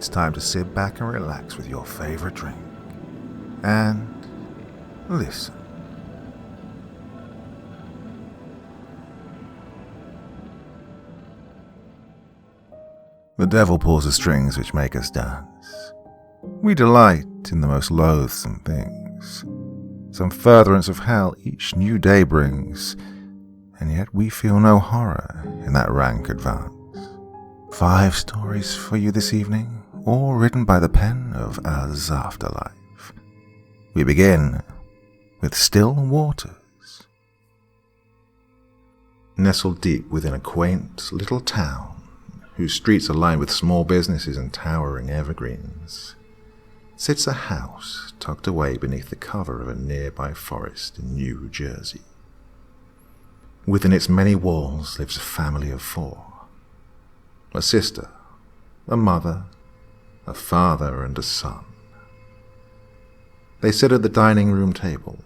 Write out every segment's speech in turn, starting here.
it's time to sit back and relax with your favorite drink and listen. The devil pulls the strings which make us dance. We delight in the most loathsome things. Some furtherance of hell each new day brings, and yet we feel no horror in that rank advance. 5 stories for you this evening, all written by the pen of AsAfterlife. We begin with Still Waters. Nestled deep within a quaint little town, whose streets are lined with small businesses and towering evergreens, sits a house tucked away beneath the cover of a nearby forest in New Jersey. Within its many walls lives a family of 4. A sister, a mother, a father, and a son. They sit at the dining room table,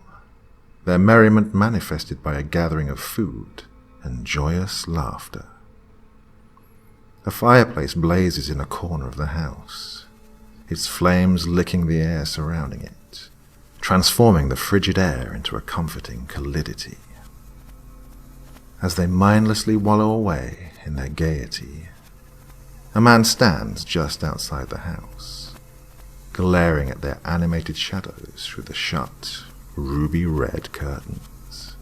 their merriment manifested by a gathering of food and joyous laughter. A fireplace blazes in a corner of the house, its flames licking the air surrounding it, transforming the frigid air into a comforting calidity. As they mindlessly wallow away in their gaiety, a man stands just outside the house, glaring at their animated shadows through the shut, ruby-red curtains.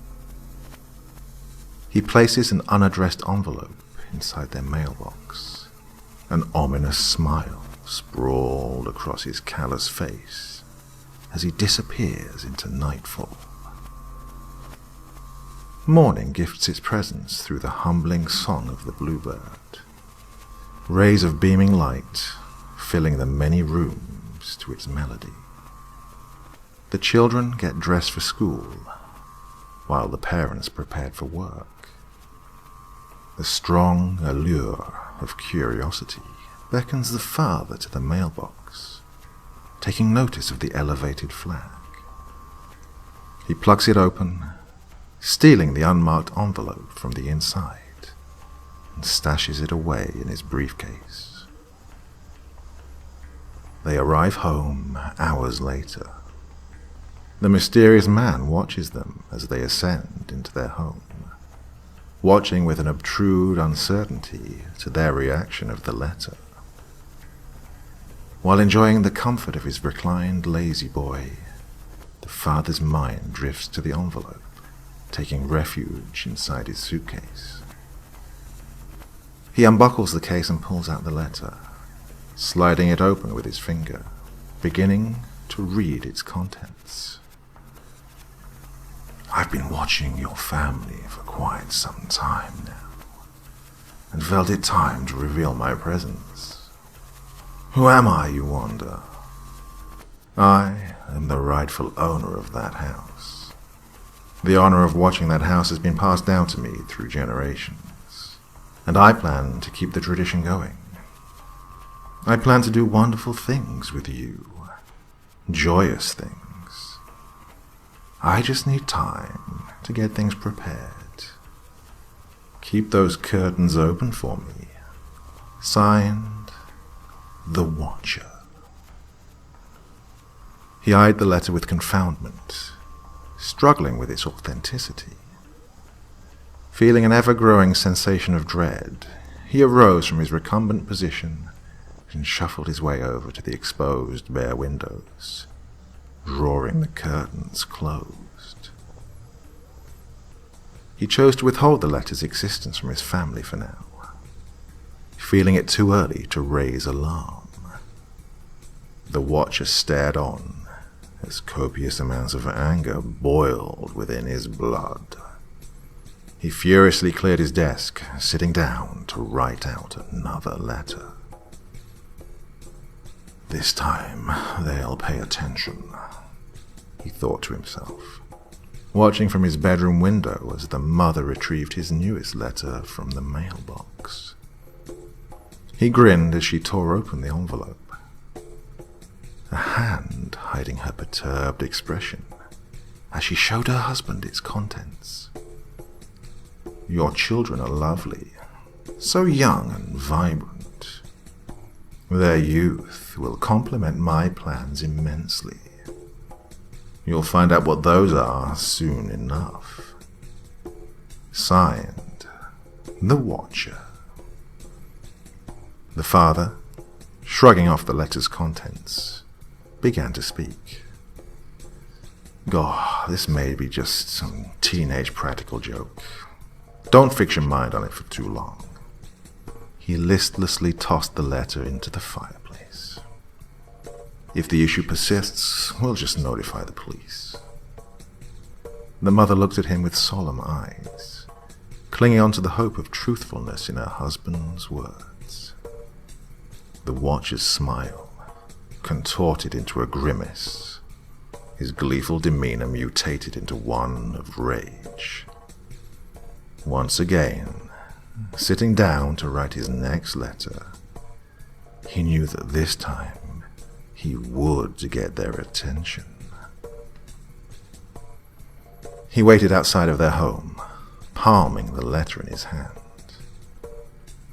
He places an unaddressed envelope inside their mailbox. An ominous smile sprawled across his callous face as he disappears into nightfall. Morning gifts its presence through the humbling song of the bluebird, rays of beaming light filling the many rooms to its melody. The children get dressed for school, while the parents prepared for work. The strong allure of curiosity beckons the father to the mailbox, taking notice of the elevated flag. He plucks it open, stealing the unmarked envelope from the inside, and stashes it away in his briefcase. They arrive home hours later. The mysterious man watches them as they ascend into their home, watching with an obtrude uncertainty to their reaction of the letter. While enjoying the comfort of his reclined lazy boy, the father's mind drifts to the envelope, taking refuge inside his suitcase. He unbuckles the case and pulls out the letter, sliding it open with his finger, beginning to read its contents. I've been watching your family for quite some time now, and felt it time to reveal my presence. Who am I, you wonder? I am the rightful owner of that house. The honor of watching that house has been passed down to me through generations, and I plan to keep the tradition going. I plan to do wonderful things with you, joyous things. I just need time to get things prepared. Keep those curtains open for me. Signed, The Watcher. He eyed the letter with confoundment, struggling with its authenticity. Feeling an ever-growing sensation of dread, he arose from his recumbent position and shuffled his way over to the exposed bare windows, drawing the curtains closed. He chose to withhold the letter's existence from his family for now, feeling it too early to raise alarm. The Watcher stared on as copious amounts of anger boiled within his blood. He furiously cleared his desk, sitting down to write out another letter. This time they'll pay attention, he thought to himself, watching from his bedroom window as the mother retrieved his newest letter from the mailbox. He grinned as she tore open the envelope, a hand hiding her perturbed expression as she showed her husband its contents. Your children are lovely, so young and vibrant. Their youth will complement my plans immensely. You'll find out what those are soon enough. Signed, The Watcher. The father, shrugging off the letter's contents, began to speak. God, this may be just some teenage practical joke. Don't fix your mind on it for too long. He listlessly tossed the letter into the fireplace. If the issue persists, we'll just notify the police. The mother looked at him with solemn eyes, clinging on to the hope of truthfulness in her husband's words. The Watcher's smile contorted into a grimace. His gleeful demeanor mutated into one of rage. Once again, sitting down to write his next letter, he knew that this time he would get their attention. He waited outside of their home, palming the letter in his hand.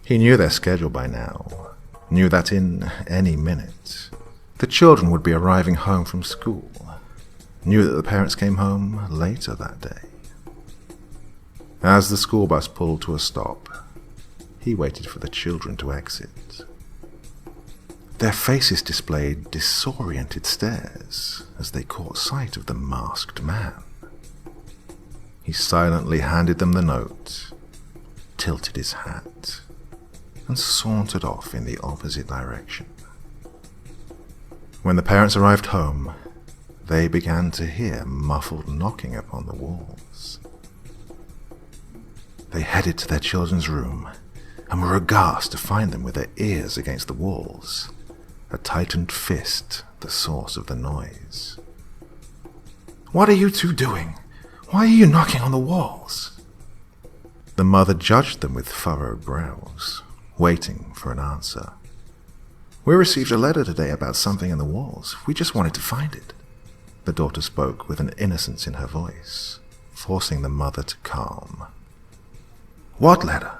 He knew their schedule by now, knew that in any minute the children would be arriving home from school, knew that the parents came home later that day. As the school bus pulled to a stop, he waited for the children to exit. Their faces displayed disoriented stares as they caught sight of the masked man. He silently handed them the note, tilted his hat, and sauntered off in the opposite direction. When the parents arrived home, they began to hear muffled knocking upon the walls. They headed to their children's room and were aghast to find them with their ears against the walls, a tightened fist the source of the noise. "What are you two doing? Why are you knocking on the walls?" The mother judged them with furrowed brows, waiting for an answer. "We received a letter today about something in the walls. We just wanted to find it." The daughter spoke with an innocence in her voice, forcing the mother to calm. "What letter?"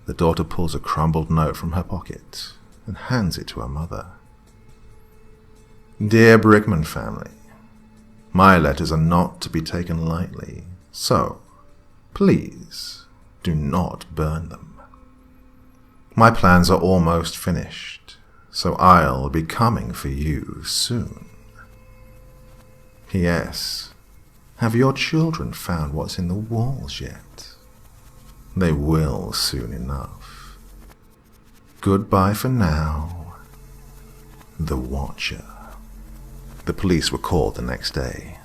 The daughter pulls a crumbled note from her pocket and hands it to her mother. "Dear Brickman family, my letters are not to be taken lightly, so please do not burn them. My plans are almost finished, so I'll be coming for you soon. P.S. Have your children found what's in the walls yet? They will soon enough. Goodbye for now. The Watcher." The police were called the next day.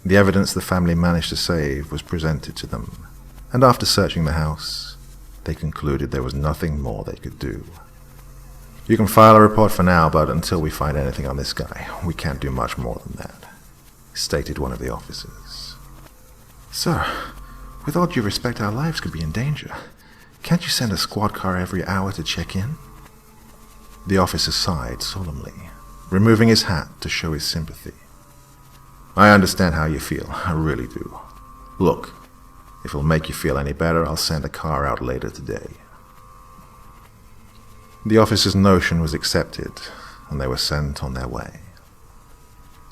The evidence the family managed to save was presented to them, and after searching the house, they concluded there was nothing more they could do. "You can file a report for now, but until we find anything on this guy, we can't do much more than that," stated one of the officers. "Sir, with all due respect, our lives could be in danger. Can't you send a squad car every hour to check in?" The officer sighed solemnly, removing his hat to show his sympathy. "I understand how you feel, I really do. Look, if it'll make you feel any better, I'll send a car out later today." The officer's notion was accepted, and they were sent on their way.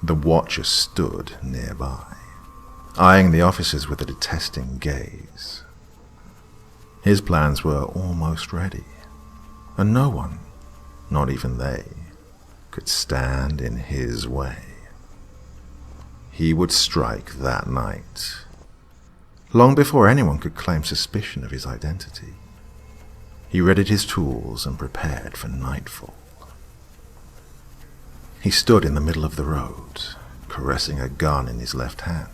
The Watcher stood nearby, eyeing the officers with a detesting gaze. His plans were almost ready, and no one, not even they, could stand in his way. He would strike that night, long before anyone could claim suspicion of his identity. He readied his tools and prepared for nightfall. He stood in the middle of the road, caressing a gun in his left hand,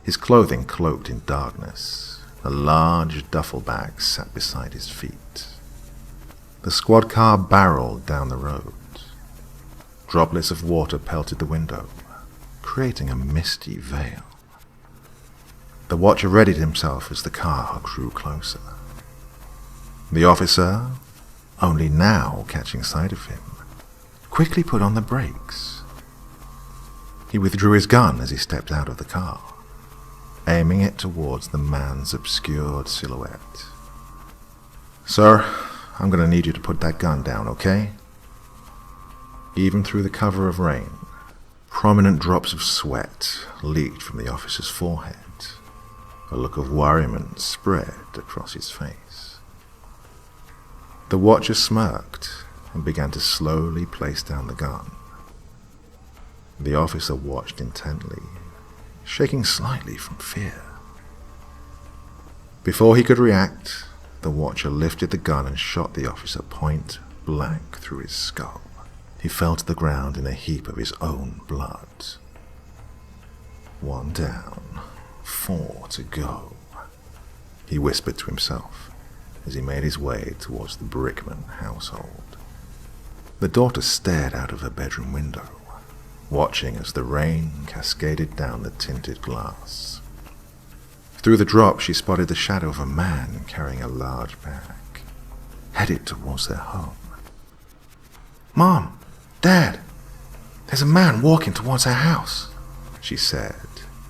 his clothing cloaked in darkness. A large duffel bag sat beside his feet. The squad car barreled down the road. Droplets of water pelted the window, creating a misty veil. The Watcher readied himself as the car drew closer. The officer, only now catching sight of him, quickly put on the brakes. He withdrew his gun as he stepped out of the car, aiming it towards the man's obscured silhouette. "Sir, I'm going to need you to put that gun down, okay? Even through the cover of rain, prominent drops of sweat leaked from the officer's forehead. A look of worriment spread across his face. The watcher smirked and began to slowly place down the gun. The officer watched intently, shaking slightly from fear. Before he could react, the watcher lifted the gun and shot the officer point blank through his skull. He fell to the ground in a heap of his own blood. 1 down, 4 to go, he whispered to himself as he made his way towards the Brickman household. The daughter stared out of her bedroom window, watching as the rain cascaded down the tinted glass. Through the drop, she spotted the shadow of a man carrying a large bag, headed towards their home. "Mom! Dad! There's a man walking towards our house," she said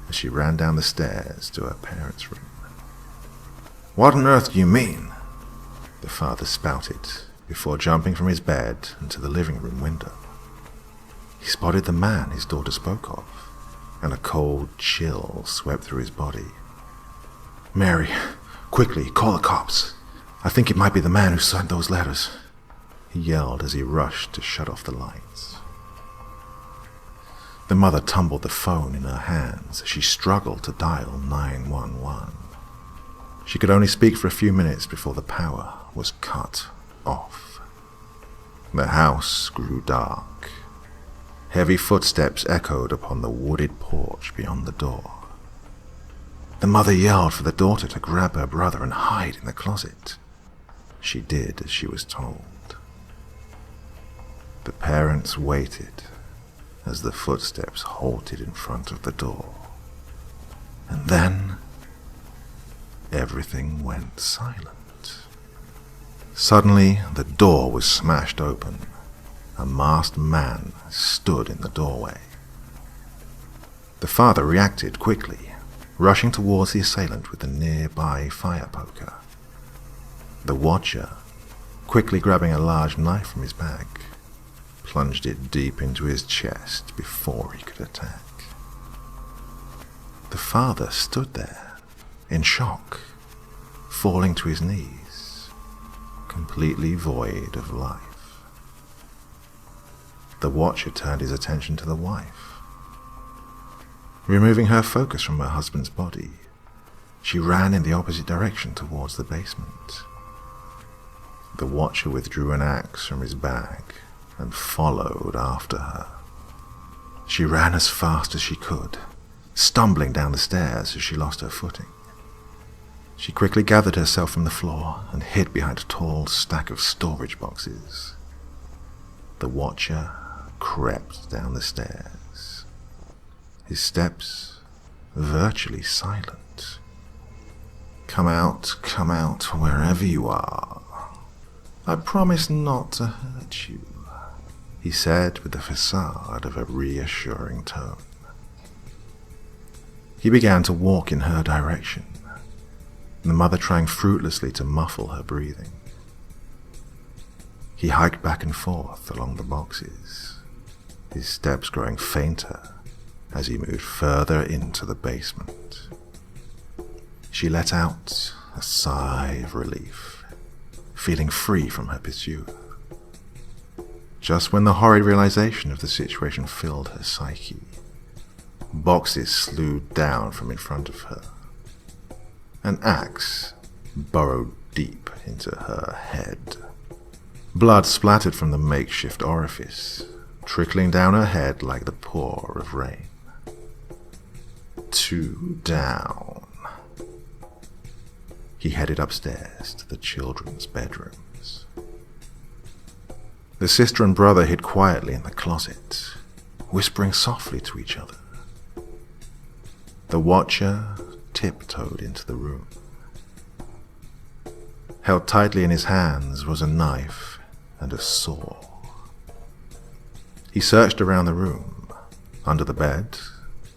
as she ran down the stairs to her parents' room. "What on earth do you mean?" the father spouted before jumping from his bed into the living room window. He spotted the man his daughter spoke of, and a cold chill swept through his body. "Mary, quickly, call the cops. I think it might be the man who sent those letters," he yelled as he rushed to shut off the lights. The mother tumbled the phone in her hands as she struggled to dial 911. She could only speak for a few minutes before the power was cut off. The house grew dark. Heavy footsteps echoed upon the wooded porch beyond the door. The mother yelled for the daughter to grab her brother and hide in the closet. She did as she was told. The parents waited as the footsteps halted in front of the door. And then everything went silent. Suddenly, the door was smashed open. A masked man stood in the doorway. The father reacted quickly, rushing towards the assailant with a nearby fire poker. The watcher, quickly grabbing a large knife from his bag, plunged it deep into his chest before he could attack. The father stood there, in shock, falling to his knees, completely void of life. The watcher turned his attention to the wife. Removing her focus from her husband's body, she ran in the opposite direction towards the basement. The watcher withdrew an axe from his bag and followed after her. She ran as fast as she could, stumbling down the stairs as she lost her footing. She quickly gathered herself from the floor and hid behind a tall stack of storage boxes. The watcher crept down the stairs, his steps virtually silent. Come out, wherever you are. I promise not to hurt you," he said with the facade of a reassuring tone. He began to walk in her direction, the mother trying fruitlessly to muffle her breathing. He hiked back and forth along the boxes, his steps growing fainter as he moved further into the basement. She let out a sigh of relief, feeling free from her pursuer. Just when the horrid realization of the situation filled her psyche, boxes slewed down from in front of her. An axe burrowed deep into her head. Blood splattered from the makeshift orifice, trickling down her head like the pour of rain. 2 down. He headed upstairs to the children's bedrooms. The sister and brother hid quietly in the closet, whispering softly to each other. The watcher tiptoed into the room. Held tightly in his hands was a knife and a saw. He searched around the room, under the bed,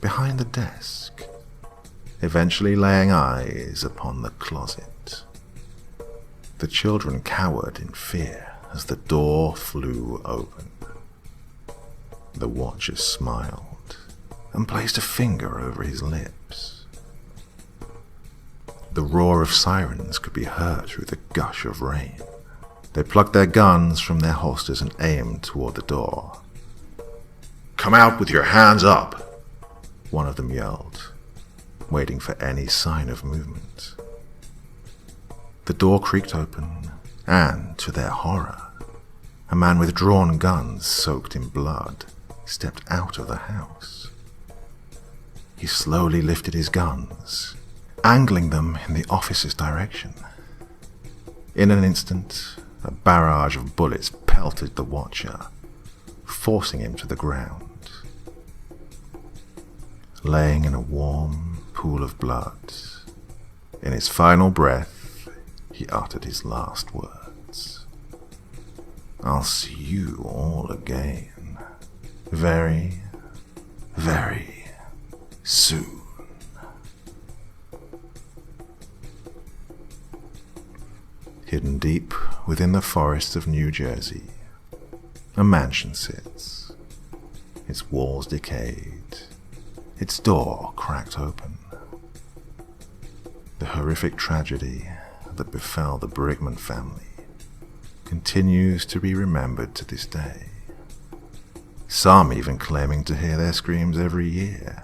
behind the desk, eventually laying eyes upon the closet. The children cowered in fear as the door flew open. The watcher smiled and placed a finger over his lips. The roar of sirens could be heard through the gush of rain. They plucked their guns from their holsters and aimed toward the door. "Come out with your hands up!" one of them yelled, waiting for any sign of movement. The door creaked open, and, to their horror, a man with drawn guns soaked in blood stepped out of the house. He slowly lifted his guns, angling them in the officer's direction. In an instant, a barrage of bullets pelted the watcher, forcing him to the ground. Laying in a warm pool of blood, in his final breath, he uttered his last words. "I'll see you all again, very, very soon." Hidden deep within the forests of New Jersey, a mansion sits, its walls decayed, its door cracked open. The horrific tragedy that befell the Brickman family continues to be remembered to this day, some even claiming to hear their screams every year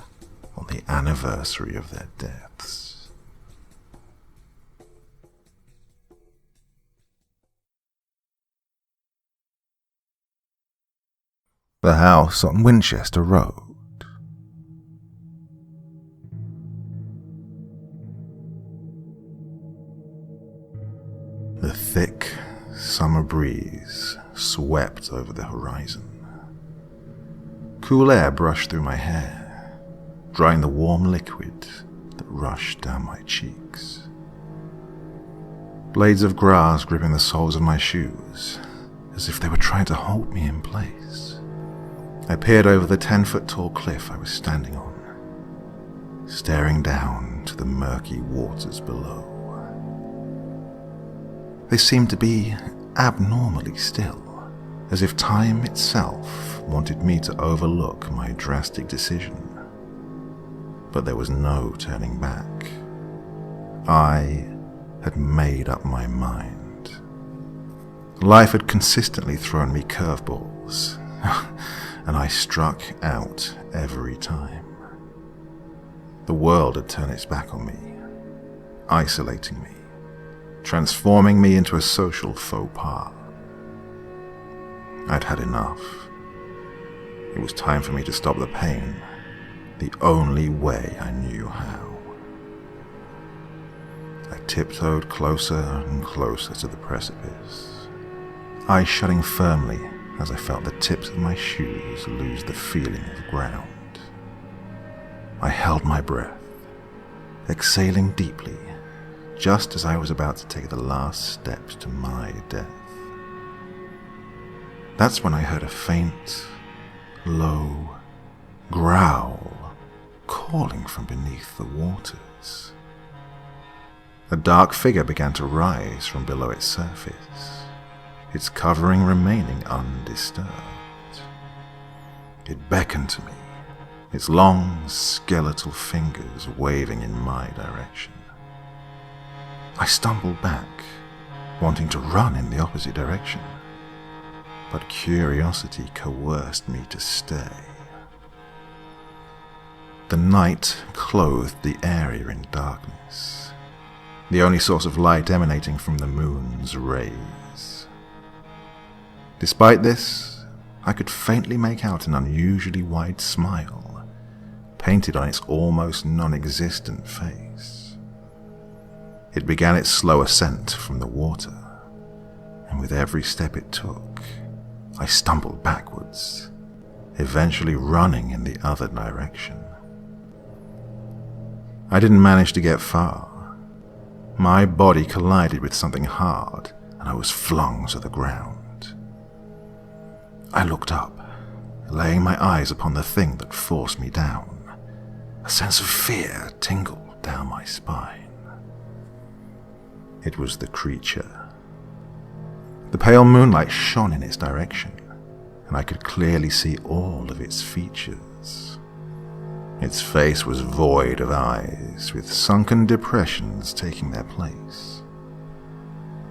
on the anniversary of their deaths. The house on Winchester Road. The thick summer breeze swept over the horizon. Cool air brushed through my hair, drying the warm liquid that rushed down my cheeks. Blades of grass gripping the soles of my shoes, as if they were trying to hold me in place. I peered over the 10-foot-tall cliff I was standing on, staring down to the murky waters below. They seemed to be abnormally still, as if time itself wanted me to overlook my drastic decision. But there was no turning back. I had made up my mind. Life had consistently thrown me curveballs, and I struck out every time. The world had turned its back on me, isolating me, transforming me into a social faux pas. I'd had enough. It was time for me to stop the pain, the only way I knew how. I tiptoed closer and closer to the precipice, eyes shutting firmly as I felt the tips of my shoes lose the feeling of ground. I held my breath, exhaling deeply, just as I was about to take the last steps to my death. That's when I heard a faint, low growl calling from beneath the waters. A dark figure began to rise from below its surface, its covering remaining undisturbed. It beckoned to me, its long, skeletal fingers waving in my direction. I stumbled back, wanting to run in the opposite direction, but curiosity coerced me to stay. The night clothed the area in darkness, the only source of light emanating from the moon's rays. Despite this, I could faintly make out an unusually wide smile painted on its almost non-existent face. It began its slow ascent from the water, and with every step it took, I stumbled backwards, eventually running in the other direction. I didn't manage to get far. My body collided with something hard, and I was flung to the ground. I looked up, laying my eyes upon the thing that forced me down. A sense of fear tingled down my spine. It was the creature The pale moonlight shone in its direction, and I could clearly see all of its features. Its face was void of eyes, with sunken depressions taking their place.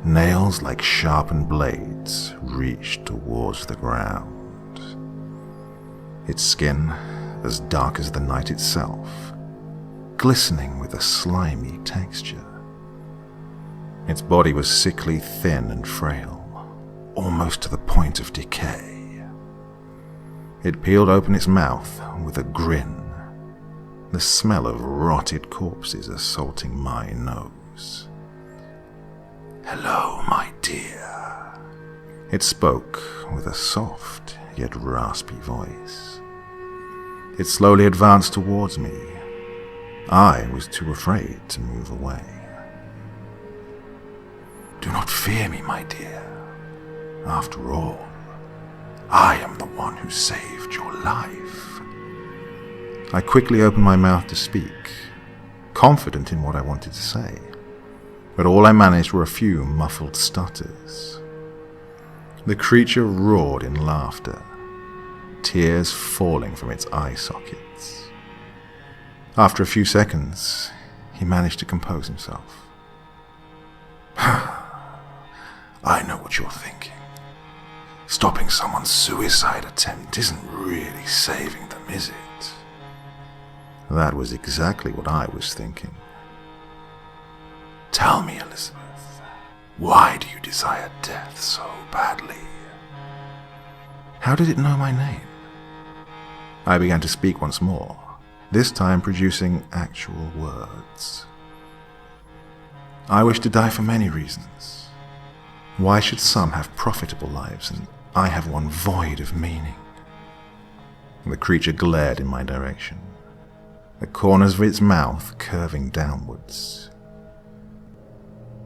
Nails like sharpened blades reached towards the ground. Its skin, as dark as the night itself, glistening with a slimy texture. Its body was sickly thin and frail, almost to the point of decay. It peeled open its mouth with a grin, the smell of rotted corpses assaulting my nose. "Hello, my dear," it spoke with a soft yet raspy voice. It slowly advanced towards me. I was too afraid to move away. "Do not fear me, my dear. After all, I am the one who saved your life." I quickly opened my mouth to speak, confident in what I wanted to say, but all I managed were a few muffled stutters. The creature roared in laughter, tears falling from its eye sockets. After a few seconds, he managed to compose himself. "I know what you're thinking. Stopping someone's suicide attempt isn't really saving them, is it?" That was exactly what I was thinking. "Tell me, Elizabeth, why do you desire death so badly?" How did it know my name? I began to speak once more, this time producing actual words. "I wish to die for many reasons. Why should some have profitable lives and I have one void of meaning?" The creature glared in my direction, the corners of its mouth curving downwards.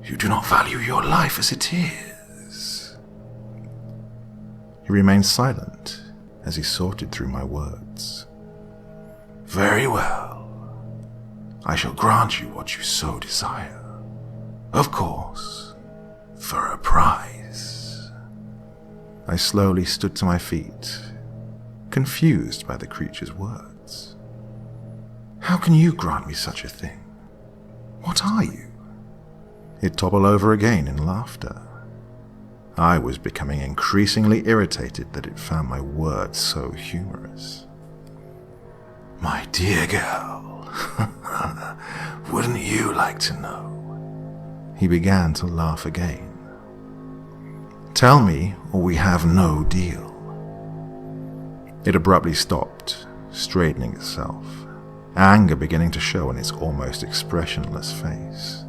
"You do not value your life as it is." He remained silent as he sorted through my words. "Very well. I shall grant you what you so desire. Of course, for a price." I slowly stood to my feet, confused by the creature's words. "How can you grant me such a thing? What are you?" It toppled over again in laughter. I was becoming increasingly irritated that it found my words so humorous. "My dear girl, wouldn't you like to know?" He began to laugh again. "Tell me, or we have no deal." It abruptly stopped, straightening itself, anger beginning to show in its almost expressionless face.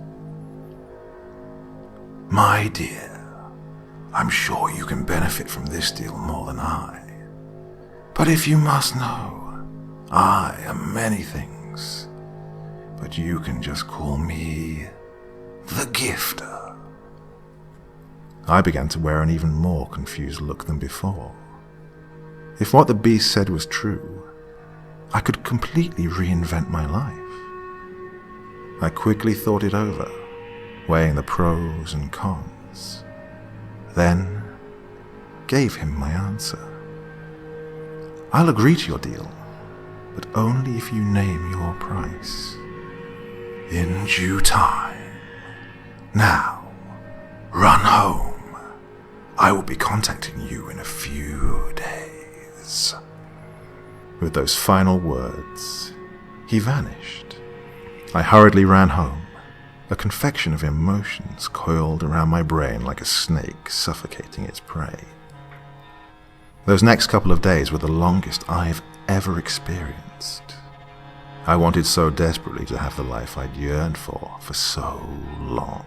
"My dear, I'm sure you can benefit from this deal more than I. But if you must know, I am many things, but you can just call me the Gifter." I began to wear an even more confused look than before. If what the beast said was true, I could completely reinvent my life. I quickly thought it over, weighing the pros and cons, then gave him my answer. "I'll agree to your deal, but only if you name your price." "In due time. Now, run home. I will be contacting you in a few days." With those final words, he vanished. I hurriedly ran home, a confection of emotions coiled around my brain like a snake suffocating its prey. Those next couple of days were the longest I've ever experienced. I wanted so desperately to have the life I'd yearned for so long.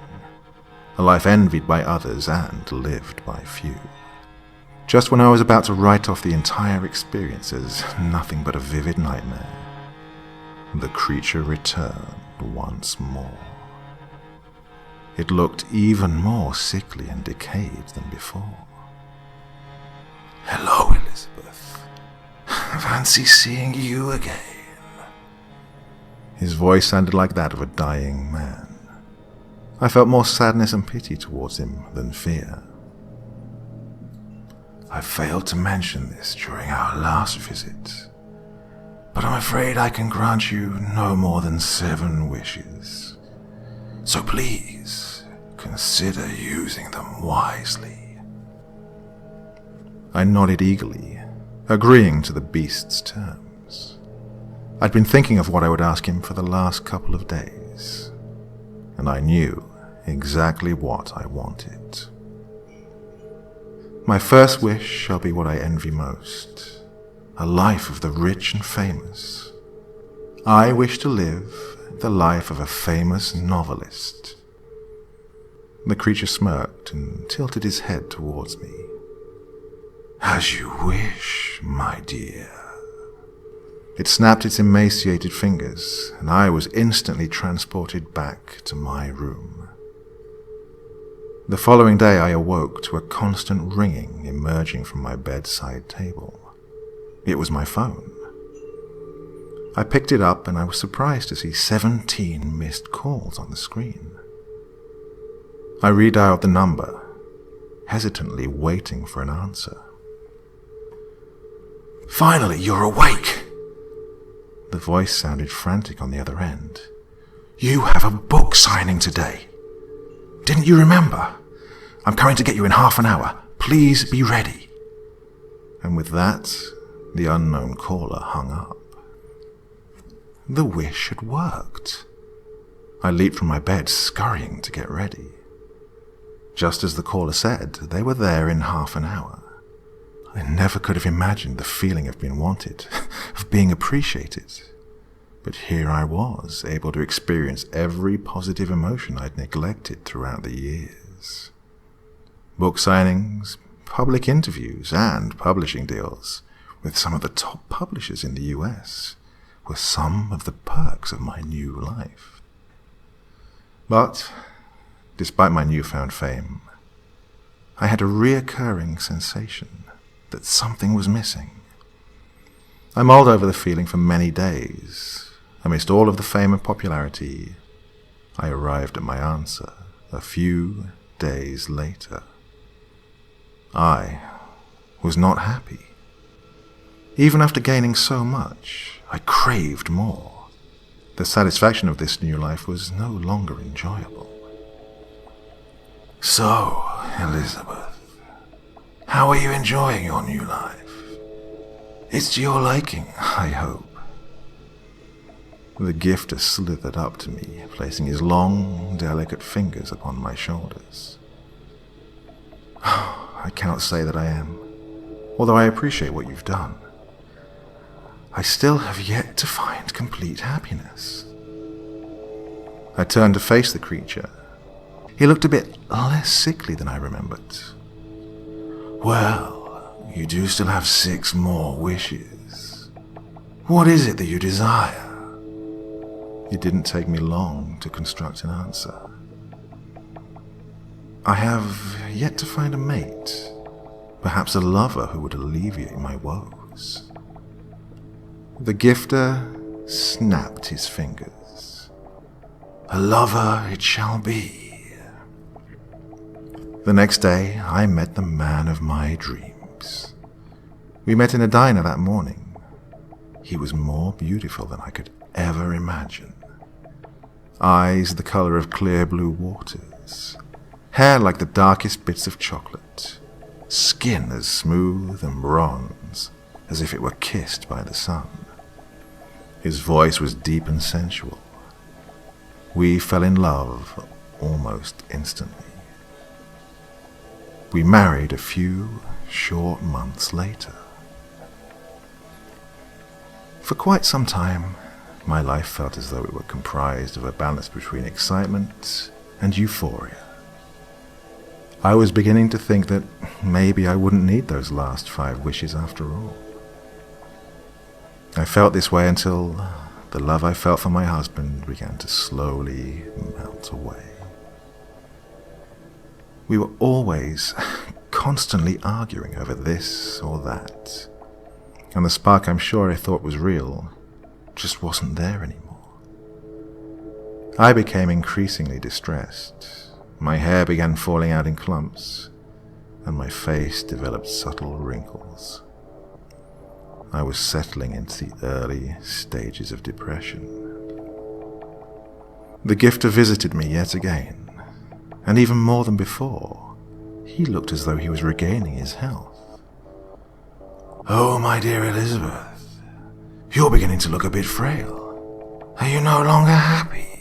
A life envied by others and lived by few. Just when I was about to write off the entire experience as nothing but a vivid nightmare, the creature returned once more. It looked even more sickly and decayed than before. "Hello, Elizabeth. Fancy seeing you again." His voice sounded like that of a dying man. I felt more sadness and pity towards him than fear. I failed to mention this during our last visit, but I'm afraid I can grant you no more than 7 wishes. So please, consider using them wisely." I nodded eagerly, agreeing to the beast's terms. I'd been thinking of what I would ask him for the last couple of days, and I knew exactly what I wanted. "My first wish shall be what I envy most, a life of the rich and famous. I wish to live the life of a famous novelist." The creature smirked and tilted his head towards me. "As you wish, my dear." It snapped its emaciated fingers, and I was instantly transported back to my room. The following day I awoke to a constant ringing emerging from my bedside table. It was my phone. I picked it up and I was surprised to see 17 missed calls on the screen. I redialed the number, hesitantly waiting for an answer. "Finally, you're awake!" The voice sounded frantic on the other end. "You have a book signing today. Didn't you remember? I'm coming to get you in half an hour. Please be ready." And with that, the unknown caller hung up. The wish had worked. I leaped from my bed, scurrying to get ready. Just as the caller said, they were there in half an hour. I never could have imagined the feeling of being wanted, of being appreciated. But here I was, able to experience every positive emotion I'd neglected throughout the years. Book signings, public interviews, and publishing deals with some of the top publishers in the US were some of the perks of my new life. But, despite my newfound fame, I had a reoccurring sensation that something was missing. I mulled over the feeling for many days. Amidst all of the fame and popularity, I arrived at my answer a few days later. I was not happy. Even after gaining so much, I craved more. The satisfaction of this new life was no longer enjoyable. "So, Elizabeth, how are you enjoying your new life? It's to your liking, I hope." The gifter slithered up to me, placing his long, delicate fingers upon my shoulders. "I cannot say that I am, although I appreciate what you've done. I still have yet to find complete happiness." I turned to face the creature. He looked a bit less sickly than I remembered. "Well, you do still have 6 more wishes. What is it that you desire?" It didn't take me long to construct an answer. "I have yet to find a mate, perhaps a lover who would alleviate my woes." The gifter snapped his fingers. "A lover it shall be." The next day, I met the man of my dreams. We met in a diner that morning. He was more beautiful than I could ever imagine. Eyes the color of clear blue waters, hair like the darkest bits of chocolate, skin as smooth and bronze as if it were kissed by the sun. His voice was deep and sensual. We fell in love almost instantly. We married a few short months later. For quite some time, my life felt as though it were comprised of a balance between excitement and euphoria. I was beginning to think that maybe I wouldn't need those last 5 wishes after all. I felt this way until the love I felt for my husband began to slowly melt away. We were always constantly arguing over this or that, and the spark I'm sure I thought was real just wasn't there anymore. I became increasingly distressed. My hair began falling out in clumps, and my face developed subtle wrinkles. I was settling into the early stages of depression. The gifter visited me yet again, and even more than before, he looked as though he was regaining his health. "Oh, my dear Elizabeth, you're beginning to look a bit frail. Are you no longer happy?"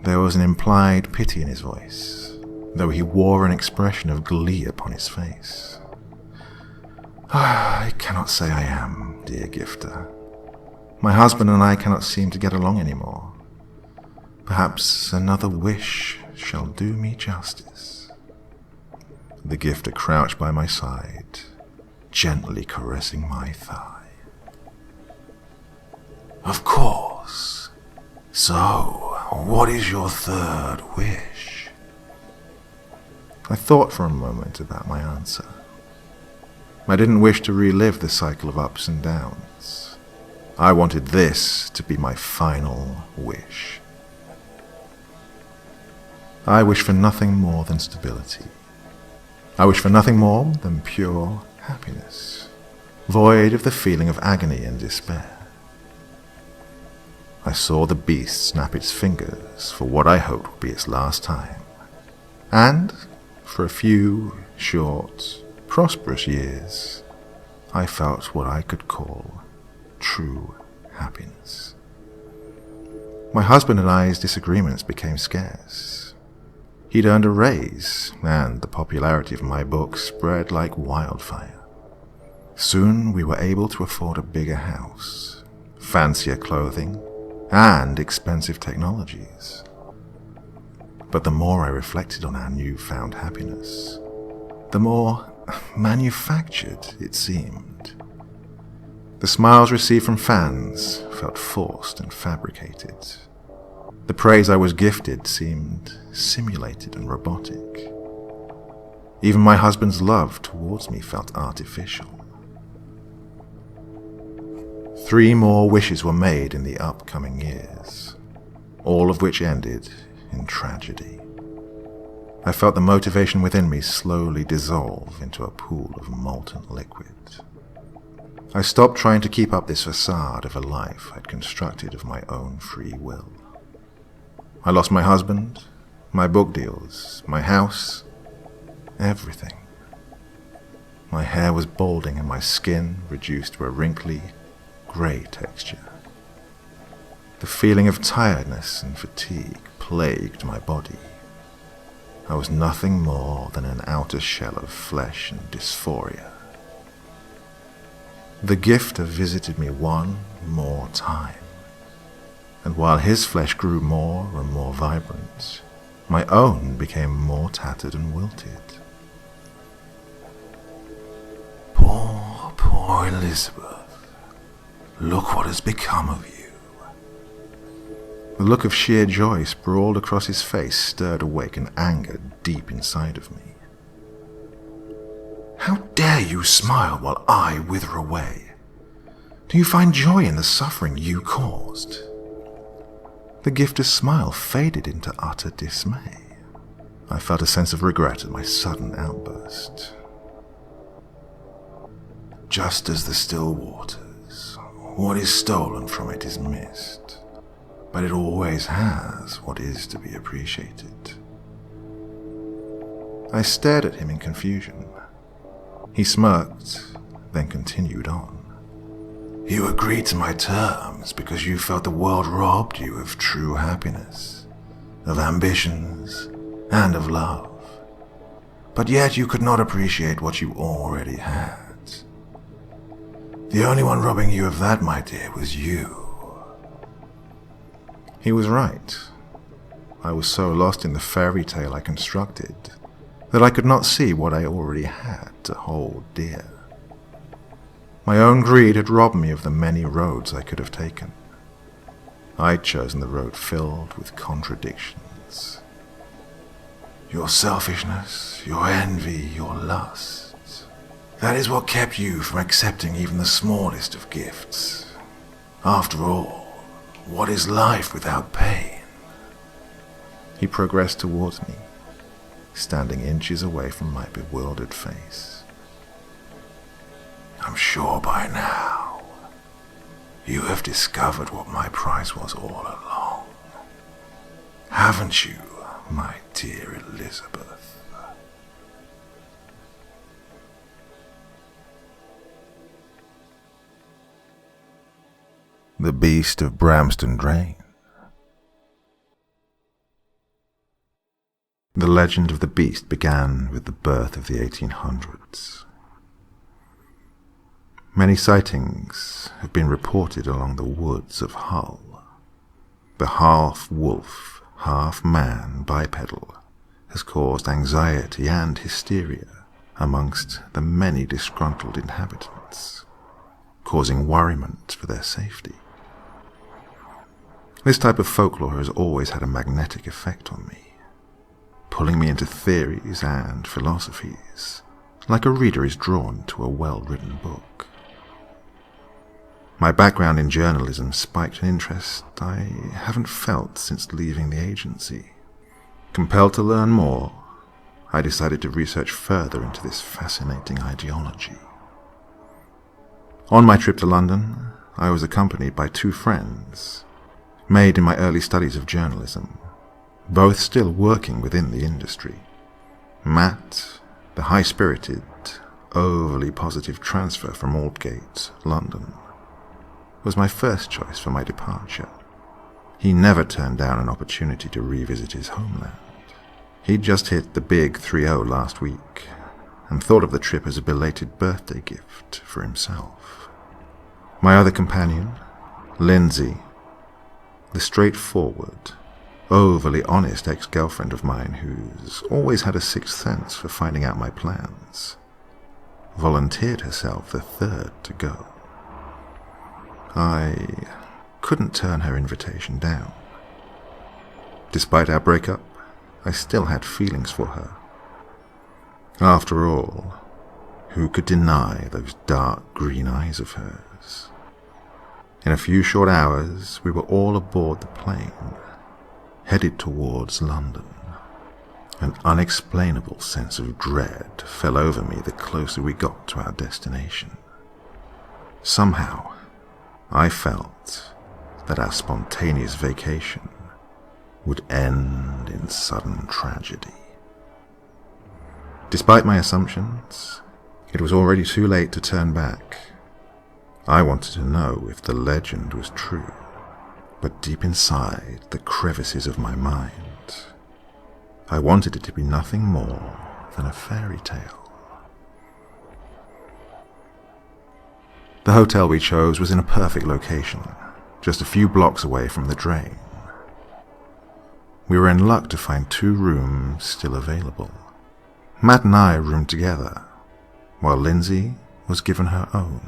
There was an implied pity in his voice, though he wore an expression of glee upon his face. "I cannot say I am, dear gifter. My husband and I cannot seem to get along anymore. Perhaps another wish shall do me justice." The gifter crouched by my side, gently caressing my thigh. "Of course. So, what is your third wish?" I thought for a moment about my answer. I didn't wish to relive the cycle of ups and downs. I wanted this to be my final wish. I wish for nothing more than stability. I wish for nothing more than pure happiness, void of the feeling of agony and despair. I saw the beast snap its fingers for what I hoped would be its last time, and for a few short, prosperous years, I felt what I could call true happiness. My husband and I's disagreements became scarce. He'd earned a raise, and the popularity of my book spread like wildfire. Soon we were able to afford a bigger house, fancier clothing, and expensive technologies. But the more I reflected on our newfound happiness, the more manufactured it seemed. The smiles received from fans felt forced and fabricated. The praise I was gifted seemed simulated and robotic. Even my husband's love towards me felt artificial. 3 more wishes were made in the upcoming years, all of which ended in tragedy. I felt the motivation within me slowly dissolve into a pool of molten liquid. I stopped trying to keep up this facade of a life I'd constructed of my own free will. I lost my husband, my book deals, my house, everything. My hair was balding and my skin reduced to a wrinkly, grey texture. The feeling of tiredness and fatigue plagued my body. I was nothing more than an outer shell of flesh and dysphoria. The gifter visited me one more time, and while his flesh grew more and more vibrant, my own became more tattered and wilted. Poor Elizabeth. Look what has become of you. The look of sheer joy sprawled across his face, stirred awake an anger deep inside of me. How dare you smile while I wither away? Do you find joy in the suffering you caused? The gifter's smile faded into utter dismay. I felt a sense of regret at my sudden outburst. Just as the still waters, what is stolen from it is missed. But it always has what is to be appreciated. I stared at him in confusion. He smirked, then continued on. You agreed to my terms because you felt the world robbed you of true happiness, of ambitions, and of love. But yet you could not appreciate what you already had. The only one robbing you of that, my dear, was you. He was right. I was so lost in the fairy tale I constructed that I could not see what I already had to hold dear. My own greed had robbed me of the many roads I could have taken. I'd chosen the road filled with contradictions. Your selfishness, your envy, your lust, that is what kept you from accepting even the smallest of gifts. After all, what is life without pain? He progressed towards me, standing inches away from my bewildered face. I'm sure by now you have discovered what my prize was all along. Haven't you, my dear Elizabeth? The Beast of Bramston Drain. The legend of the beast began with the birth of the 1800s. Many sightings have been reported along the woods of Hull. The half-wolf, half-man bipedal has caused anxiety and hysteria amongst the many disgruntled inhabitants, causing worriment for their safety. This type of folklore has always had a magnetic effect on me, pulling me into theories and philosophies, like a reader is drawn to a well-written book. My background in journalism spiked an interest I haven't felt since leaving the agency. Compelled to learn more, I decided to research further into this fascinating ideology. On my trip to London, I was accompanied by two friends, made in my early studies of journalism, both still working within the industry. Matt, the high-spirited, overly positive transfer from Aldgate, London, was my first choice for my departure. He never turned down an opportunity to revisit his homeland. He'd just hit the big 3-0 last week, and thought of the trip as a belated birthday gift for himself. My other companion, Lindsay, the straightforward, overly honest ex-girlfriend of mine who's always had a sixth sense for finding out my plans, volunteered herself the third to go. I couldn't turn her invitation down. Despite our breakup, I still had feelings for her. After all, who could deny those dark green eyes of hers? In a few short hours, we were all aboard the plane, headed towards London. An unexplainable sense of dread fell over me the closer we got to our destination. Somehow, I felt that our spontaneous vacation would end in sudden tragedy. Despite my assumptions, it was already too late to turn back. I wanted to know if the legend was true, but deep inside the crevices of my mind, I wanted it to be nothing more than a fairy tale. The hotel we chose was in a perfect location, just a few blocks away from the drain. We were in luck to find 2 rooms still available. Matt and I roomed together, while Lindsay was given her own.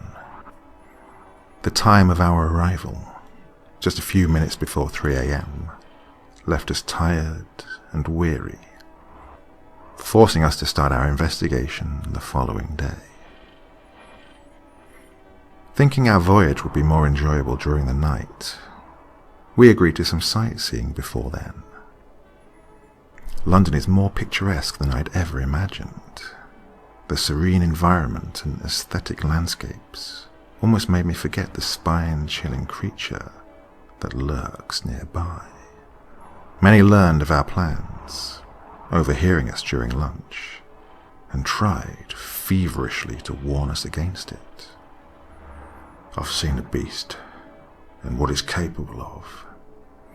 The time of our arrival, just a few minutes before 3 a.m, left us tired and weary, forcing us to start our investigation the following day. Thinking our voyage would be more enjoyable during the night, we agreed to some sightseeing before then. London is more picturesque than I'd ever imagined. The serene environment and aesthetic landscapes almost made me forget the spine-chilling creature that lurks nearby. Many learned of our plans, overhearing us during lunch, and tried feverishly to warn us against it. I've seen the beast, and what it's capable of.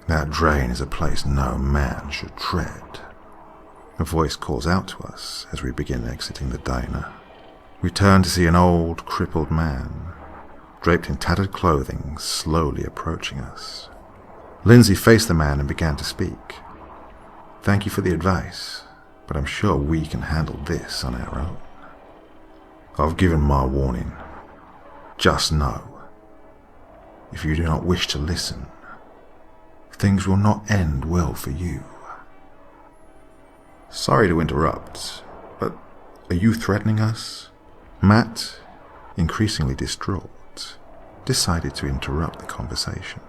That drain is a place no man should tread. A voice calls out to us as we begin exiting the diner. We turn to see an old, crippled man, draped in tattered clothing, slowly approaching us. Lindsay faced the man and began to speak. "Thank you for the advice, but I'm sure we can handle this on our own. I've given my warning. Just know, if you do not wish to listen, things will not end well for you." Sorry to interrupt, but are you threatening us? Matt, increasingly distraught, decided to interrupt the conversation.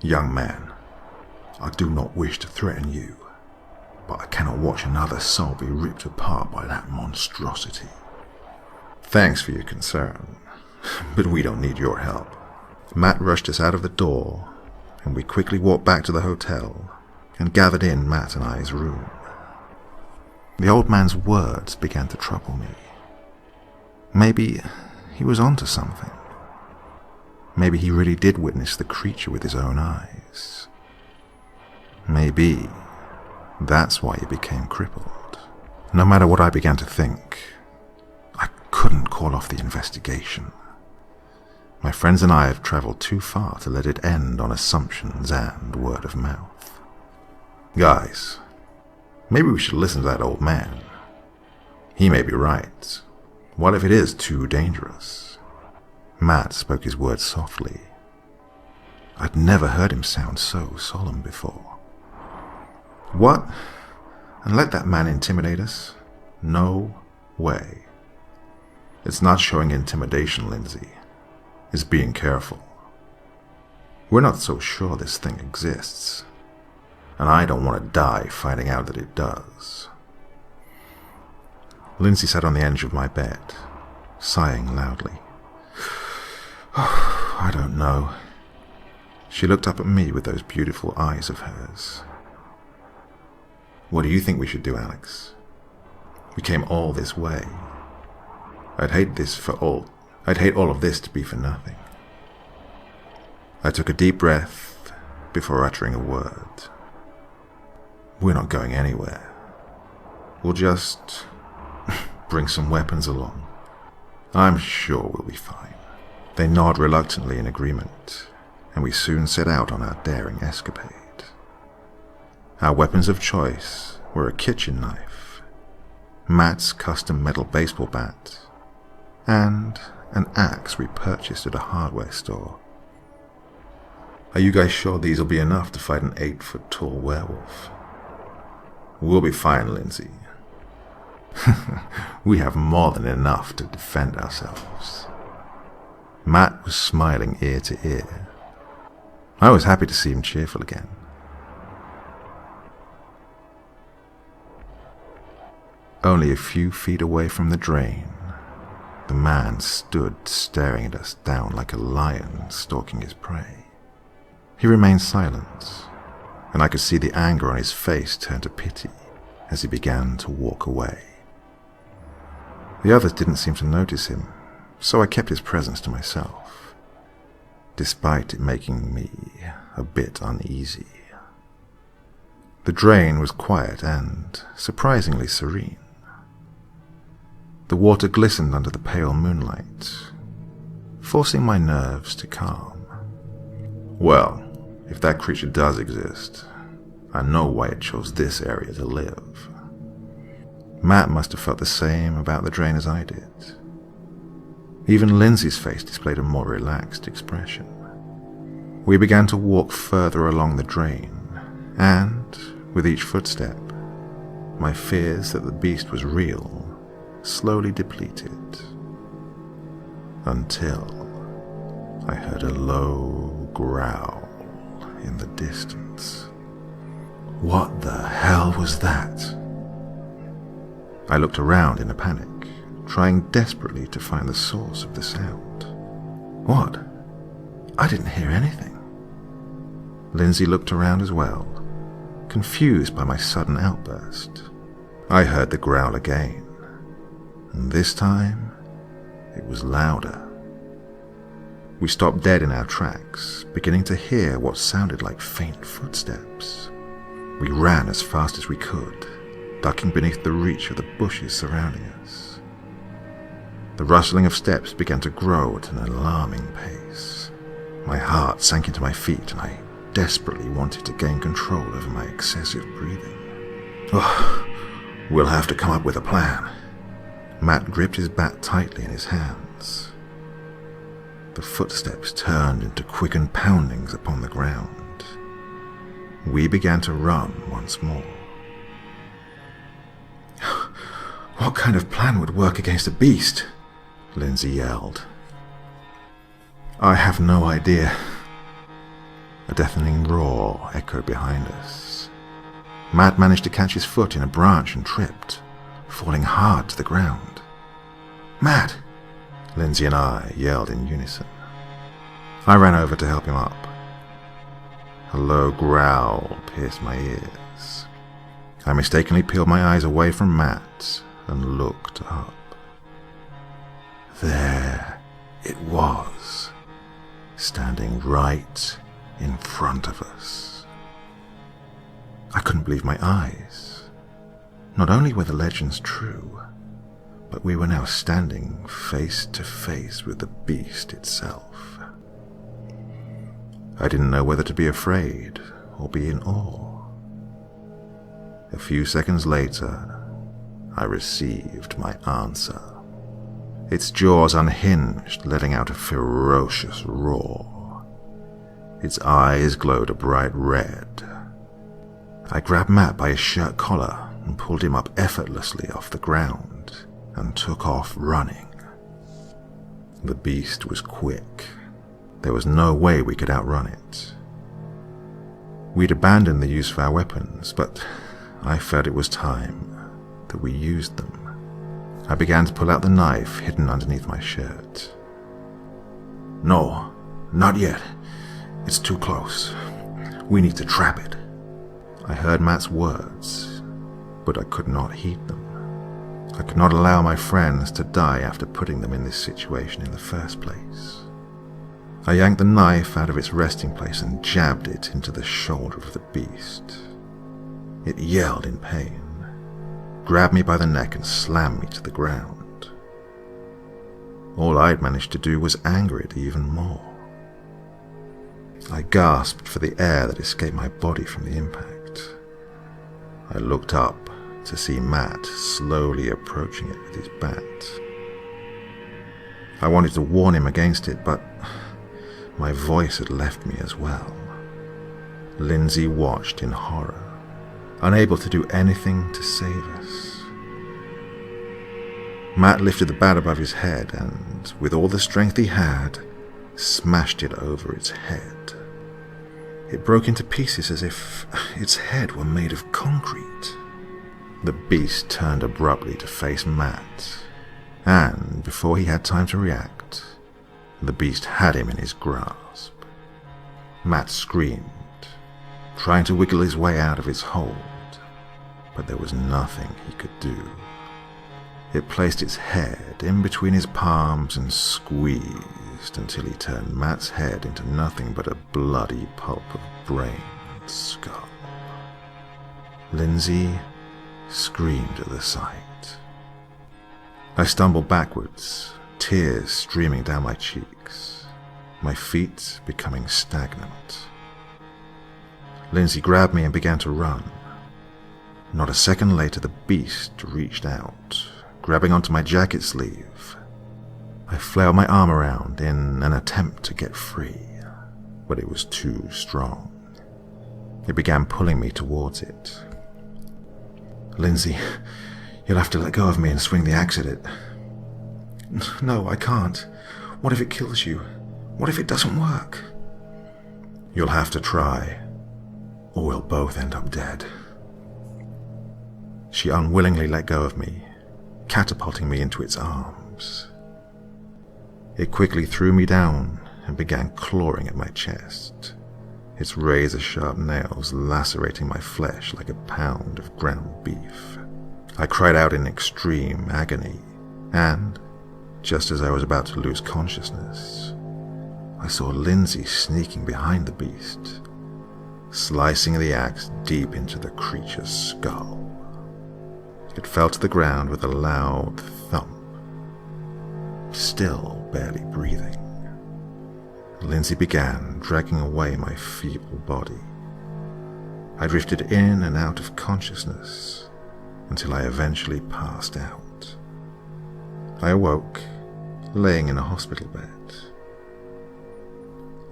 "Young man, I do not wish to threaten you. but I cannot watch another soul be ripped apart by that monstrosity. Thanks for your concern, but we don't need your help. Matt rushed us out of the door, and we quickly walked back to the hotel and gathered in Matt and I's room. The old man's words began to trouble me. Maybe he was onto something. Maybe he really did witness the creature with his own eyes. Maybe that's why he became crippled. No matter what I began to think, I couldn't call off the investigation. My friends and I have traveled too far to let it end on assumptions and word of mouth. Guys, maybe we should listen to that old man. He may be right. What if it is too dangerous? Matt spoke his words softly. I'd never heard him sound so solemn before. What? And let that man intimidate us? No way. It's not showing intimidation, Lindsay. It's being careful. We're not so sure this thing exists, and I don't want to die finding out that it does. Lindsay sat on the edge of my bed, sighing loudly. Oh, I don't know. She looked up at me with those beautiful eyes of hers. What do you think we should do, Alex? We came all this way. I'd hate all of this to be for nothing. I took a deep breath before uttering a word. We're not going anywhere. We'll just bring some weapons along. I'm sure we'll be fine. They nod reluctantly in agreement, and we soon set out on our daring escapade. Our weapons of choice were a kitchen knife, Matt's custom metal baseball bat, and an axe we purchased at a hardware store. Are you guys sure these will be enough to fight an 8-foot-tall werewolf? We'll be fine, Lindsay. We have more than enough to defend ourselves. Matt was smiling ear to ear. I was happy to see him cheerful again. Only a few feet away from the drain, the man stood staring at us down like a lion stalking his prey. He remained silent, and I could see the anger on his face turn to pity as he began to walk away. The others didn't seem to notice him, so I kept his presence to myself, despite it making me a bit uneasy. The drain was quiet and surprisingly serene. The water glistened under the pale moonlight, forcing my nerves to calm. Well, if that creature does exist, I know why it chose this area to live. Matt must have felt the same about the drain as I did. Even Lindsay's face displayed a more relaxed expression. We began to walk further along the drain, and, with each footstep, my fears that the beast was real slowly depleted, until I heard a low growl in the distance. What the hell was that? I looked around in a panic, trying desperately to find the source of the sound. What? I didn't hear anything. Lindsay looked around as well, confused by my sudden outburst. I heard the growl again, and this time it was louder. We stopped dead in our tracks, beginning to hear what sounded like faint footsteps. We ran as fast as we could, ducking beneath the reach of the bushes surrounding us. The rustling of steps began to grow at an alarming pace. My heart sank into my feet, and I desperately wanted to gain control over my excessive breathing. We'll have to come up with a plan. Matt gripped his bat tightly in his hands. The footsteps turned into quickened poundings upon the ground. We began to run once more. What kind of plan would work against a beast? Lindsay yelled. I have no idea. A deafening roar echoed behind us. Matt managed to catch his foot in a branch and tripped, falling hard to the ground. "Matt!" Lindsay and I yelled in unison. I ran over to help him up. A low growl pierced my ears. I mistakenly peeled my eyes away from Matt and looked up. There it was, standing right in front of us. I couldn't believe my eyes. Not only were the legends true, but we were now standing face to face with the beast itself. I didn't know whether to be afraid or be in awe. A few seconds later, I received my answer. Its jaws unhinged, letting out a ferocious roar. Its eyes glowed a bright red. I grabbed Matt by his shirt collar and pulled him up effortlessly off the ground and took off running. The beast was quick. There was no way we could outrun it. We'd abandoned the use of our weapons, but I felt it was time that we used them. I began to pull out the knife hidden underneath my shirt. "No, not yet. It's too close. We need to trap it." I heard Matt's words, but I could not heed them. I could not allow my friends to die after putting them in this situation in the first place. I yanked the knife out of its resting place and jabbed it into the shoulder of the beast. It yelled in pain, grabbed me by the neck and slammed me to the ground. All I'd managed to do was anger it even more. I gasped for the air that escaped my body from the impact. I looked up to see Matt slowly approaching it with his bat. I wanted to warn him against it, but my voice had left me as well. Lindsay watched in horror, unable to do anything to save us. Matt lifted the bat above his head and, with all the strength he had, smashed it over its head. It broke into pieces as if its head were made of concrete. The beast turned abruptly to face Matt, and before he had time to react, the beast had him in his grasp. Matt screamed, trying to wiggle his way out of its hold, but there was nothing he could do. It placed its head in between his palms and squeezed until he turned Matt's head into nothing but a bloody pulp of brain and skull. Lindsay screamed at the sight. I stumbled backwards, tears streaming down my cheeks, my feet becoming stagnant. Lindsay grabbed me and began to run. Not a second later, the beast reached out, grabbing onto my jacket sleeve. I flailed my arm around in an attempt to get free, but it was too strong. It began pulling me towards it. "Lindsay, you'll have to let go of me and swing the axe at it." "No, I can't. What if it kills you? What if it doesn't work?" "You'll have to try, or we'll both end up dead." She unwillingly let go of me, catapulting me into its arms. It quickly threw me down and began clawing at my chest, its razor-sharp nails lacerating my flesh like a pound of ground beef. I cried out in extreme agony, and, just as I was about to lose consciousness, I saw Lindsay sneaking behind the beast, slicing the axe deep into the creature's skull. It fell to the ground with a loud thump, still barely breathing. Lindsay began dragging away my feeble body. I drifted in and out of consciousness until I eventually passed out. I awoke, laying in a hospital bed.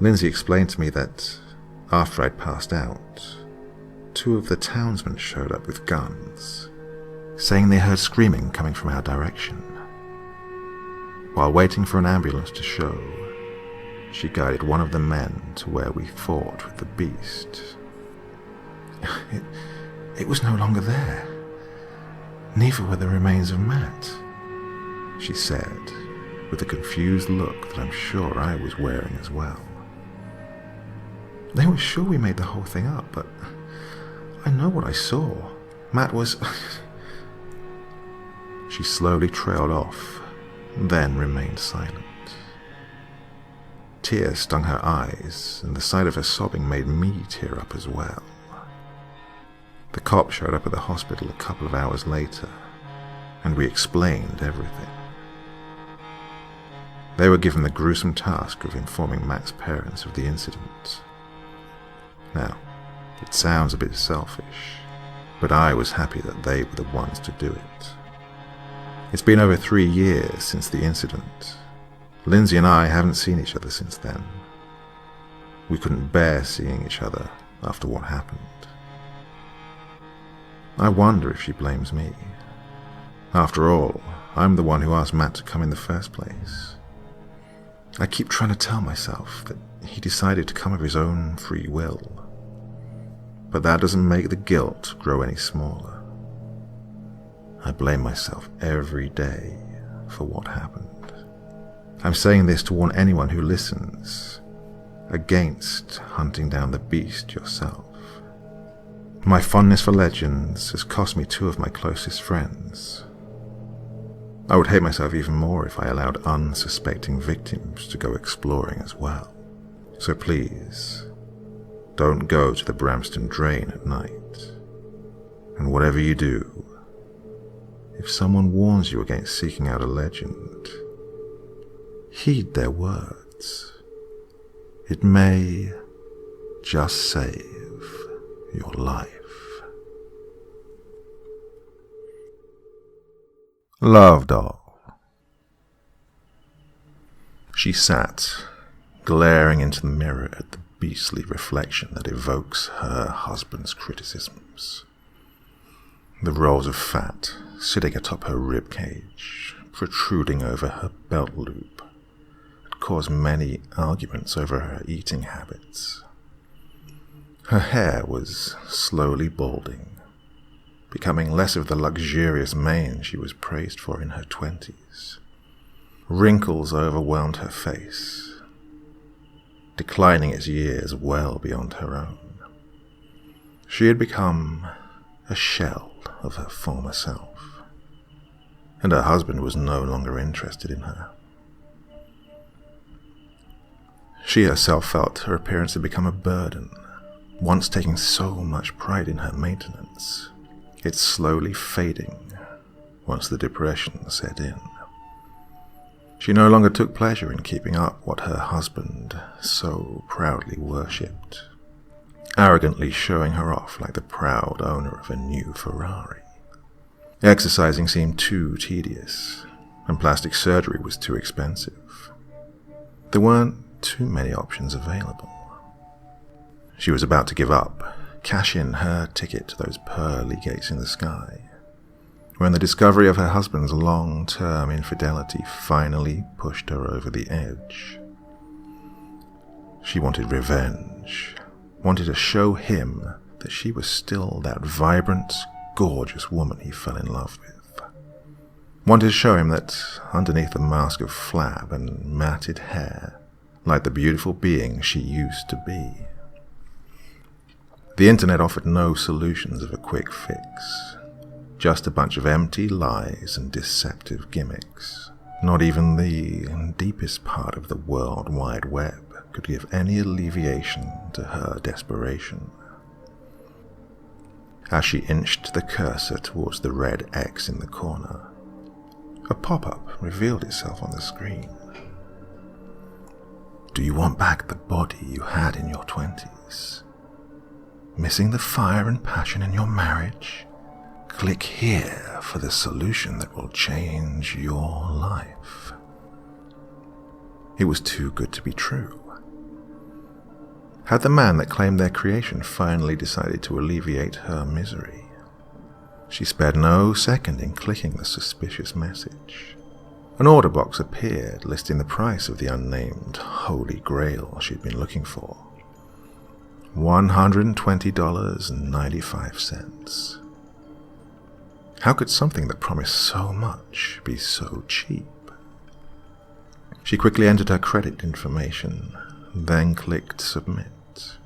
Lindsay explained to me that after I'd passed out, 2 of the townsmen showed up with guns, saying they heard screaming coming from our direction. While waiting for an ambulance to show, she guided one of the men to where we fought with the beast. It was no longer there. Neither were the remains of Matt, she said, with a confused look that I'm sure I was wearing as well. They were sure we made the whole thing up, but I know what I saw. Matt was... She slowly trailed off, then remained silent. Tears stung her eyes, and the sight of her sobbing made me tear up as well. The cop showed up at the hospital a couple of hours later, and we explained everything. They were given the gruesome task of informing Matt's parents of the incident. Now, it sounds a bit selfish, but I was happy that they were the ones to do it. It's been over 3 years since the incident. Lindsay and I haven't seen each other since then. We couldn't bear seeing each other after what happened. I wonder if she blames me. After all, I'm the one who asked Matt to come in the first place. I keep trying to tell myself that he decided to come of his own free will. But that doesn't make the guilt grow any smaller. I blame myself every day for what happened. I'm saying this to warn anyone who listens against hunting down the beast yourself. My fondness for legends has cost me 2 of my closest friends. I would hate myself even more if I allowed unsuspecting victims to go exploring as well. So please, don't go to the Bramston drain at night. And whatever you do, if someone warns you against seeking out a legend, heed their words. It may just save your life. Love Doll. She sat, glaring into the mirror at the beastly reflection that evokes her husband's criticisms. The rolls of fat sitting atop her rib cage, protruding over her belt loop, had caused many arguments over her eating habits. Her hair was slowly balding, becoming less of the luxurious mane she was praised for in her 20s. Wrinkles overwhelmed her face, declining its years well beyond her own. She had become a shell of her former self, and her husband was no longer interested in her. She herself felt her appearance had become a burden, once taking so much pride in her maintenance. It's slowly fading once the depression set in. She no longer took pleasure in keeping up what her husband so proudly worshipped, arrogantly showing her off like the proud owner of a new Ferrari. Exercising seemed too tedious, and plastic surgery was too expensive. There weren't too many options available. She was about to give up, cash in her ticket to those pearly gates in the sky, when the discovery of her husband's long-term infidelity finally pushed her over the edge. She wanted revenge, wanted to show him that she was still that vibrant, gorgeous woman he fell in love with. Wanted to show him that underneath the mask of flab and matted hair lay the beautiful being she used to be. The internet offered no solutions of a quick fix, just a bunch of empty lies and deceptive gimmicks. Not even the deepest part of the World Wide Web could give any alleviation to her desperation. As she inched the cursor towards the red X in the corner, a pop-up revealed itself on the screen. Do you want back the body you had in your 20s? Missing the fire and passion in your marriage? Click here for the solution that will change your life. It was too good to be true. Had the man that claimed their creation finally decided to alleviate her misery? She spared no second in clicking the suspicious message. An order box appeared listing the price of the unnamed Holy Grail she'd been looking for. $120.95. How could something that promised so much be so cheap? She quickly entered her credit information, then clicked submit.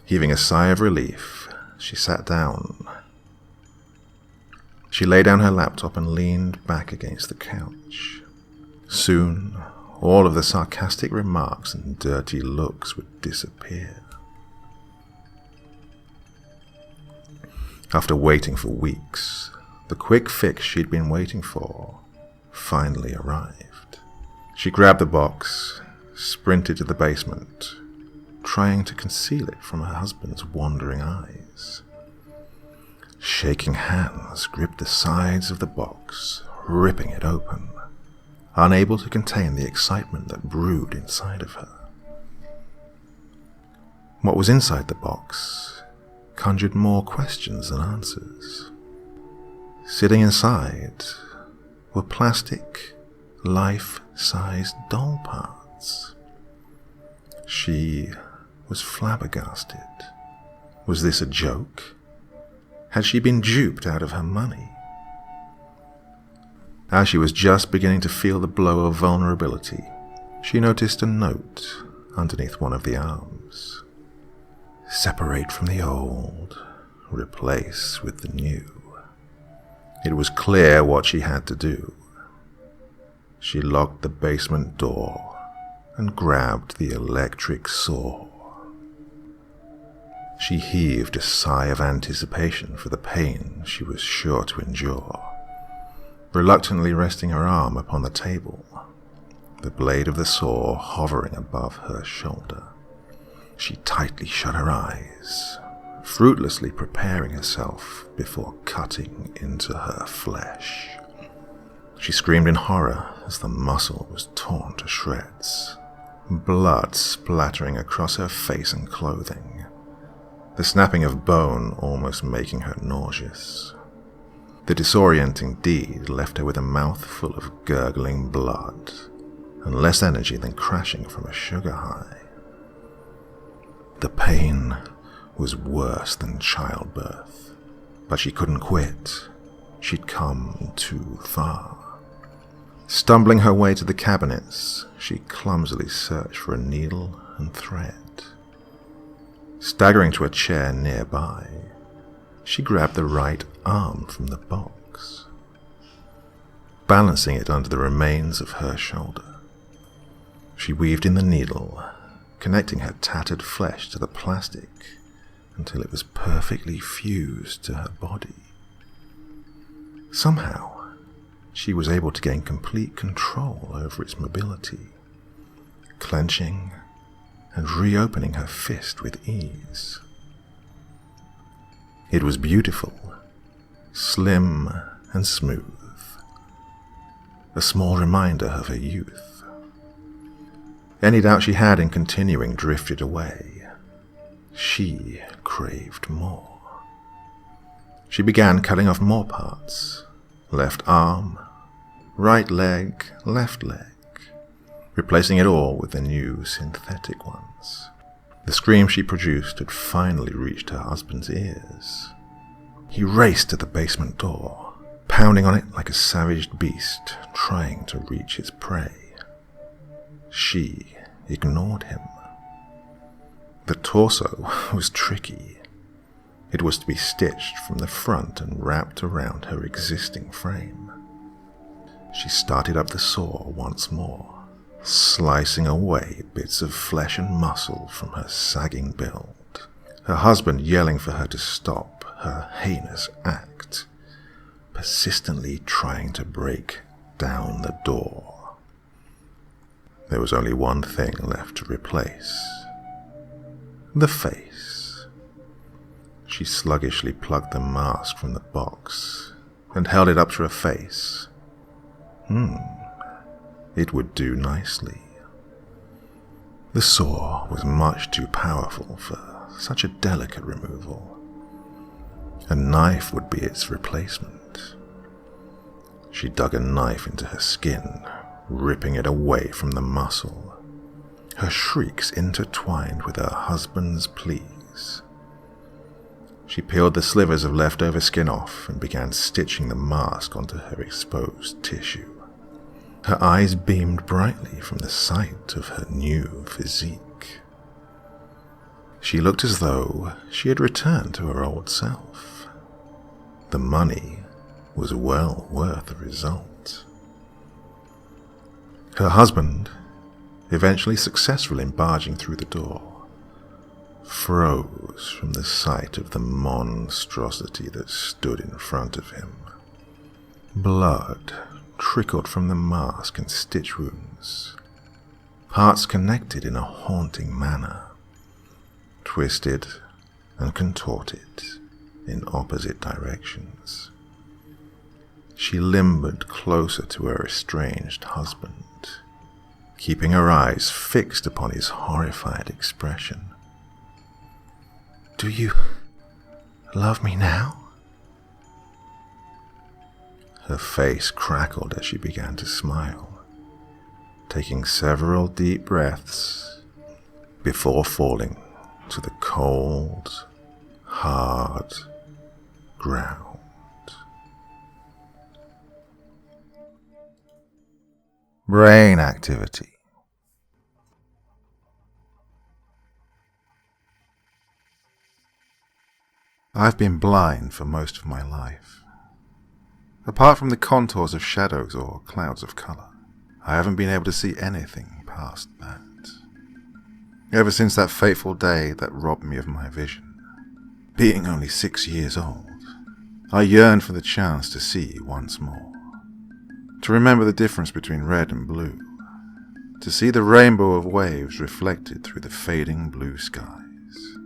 Heaving a sigh of relief, she sat down. She laid down her laptop and leaned back against the couch. Soon, all of the sarcastic remarks and dirty looks would disappear. After waiting for weeks, the quick fix she'd been waiting for finally arrived. She grabbed the box, sprinted to the basement, trying to conceal it from her husband's wandering eyes. Shaking hands gripped the sides of the box, ripping it open, unable to contain the excitement that brewed inside of her. What was inside the box conjured more questions than answers. Sitting inside were plastic, life-sized doll parts. She was flabbergasted. Was this a joke? Had she been duped out of her money? As she was just beginning to feel the blow of vulnerability, she noticed a note underneath one of the arms. Separate from the old, replace with the new. It was clear what she had to do. She locked the basement door and grabbed the electric saw. She heaved a sigh of anticipation for the pain she was sure to endure, reluctantly resting her arm upon the table, the blade of the saw hovering above her shoulder. She tightly shut her eyes, fruitlessly preparing herself before cutting into her flesh. She screamed in horror as the muscle was torn to shreds, blood splattering across her face and clothing, the snapping of bone almost making her nauseous. The disorienting deed left her with a mouth full of gurgling blood and less energy than crashing from a sugar high. The pain was worse than childbirth, but she couldn't quit. She'd come too far. Stumbling her way to the cabinets, she clumsily searched for a needle and thread. Staggering to a chair nearby, she grabbed the right arm from the box, balancing it under the remains of her shoulder. She weaved in the needle, connecting her tattered flesh to the plastic until it was perfectly fused to her body. Somehow, she was able to gain complete control over its mobility, clenching and reopening her fist with ease. It was beautiful, slim and smooth, a small reminder of her youth. Any doubt she had in continuing drifted away. She craved more. She began cutting off more parts. Left arm, right leg, left leg, replacing it all with the new synthetic ones. The scream she produced had finally reached her husband's ears. He raced to the basement door, pounding on it like a savage beast trying to reach its prey. She ignored him. The torso was tricky. It was to be stitched from the front and wrapped around her existing frame. She started up the saw once more, slicing away bits of flesh and muscle from her sagging build, her husband yelling for her to stop her heinous act, persistently trying to break down the door. There was only one thing left to replace: the face. She sluggishly plucked the mask from the box and held it up to her face. It would do nicely. The saw was much too powerful for such a delicate removal. A knife would be its replacement. She dug a knife into her skin, ripping it away from the muscle, her shrieks intertwined with her husband's pleas. She peeled the slivers of leftover skin off and began stitching the mask onto her exposed tissue. Her eyes beamed brightly from the sight of her new physique. She looked as though she had returned to her old self. The money was well worth the result. Her husband, eventually successful in barging through the door, froze from the sight of the monstrosity that stood in front of him. Blood trickled from the mask and stitch wounds, parts connected in a haunting manner, twisted and contorted in opposite directions. She limbered closer to her estranged husband, keeping her eyes fixed upon his horrified expression. "Do you love me now?" Her face crackled as she began to smile, taking several deep breaths before falling to the cold, hard ground. Brain activity. I've been blind for most of my life. Apart from the contours of shadows or clouds of color, I haven't been able to see anything past that. Ever since that fateful day that robbed me of my vision, being only 6 years old, I yearned for the chance to see once more. To remember the difference between red and blue, to see the rainbow of waves reflected through the fading blue skies,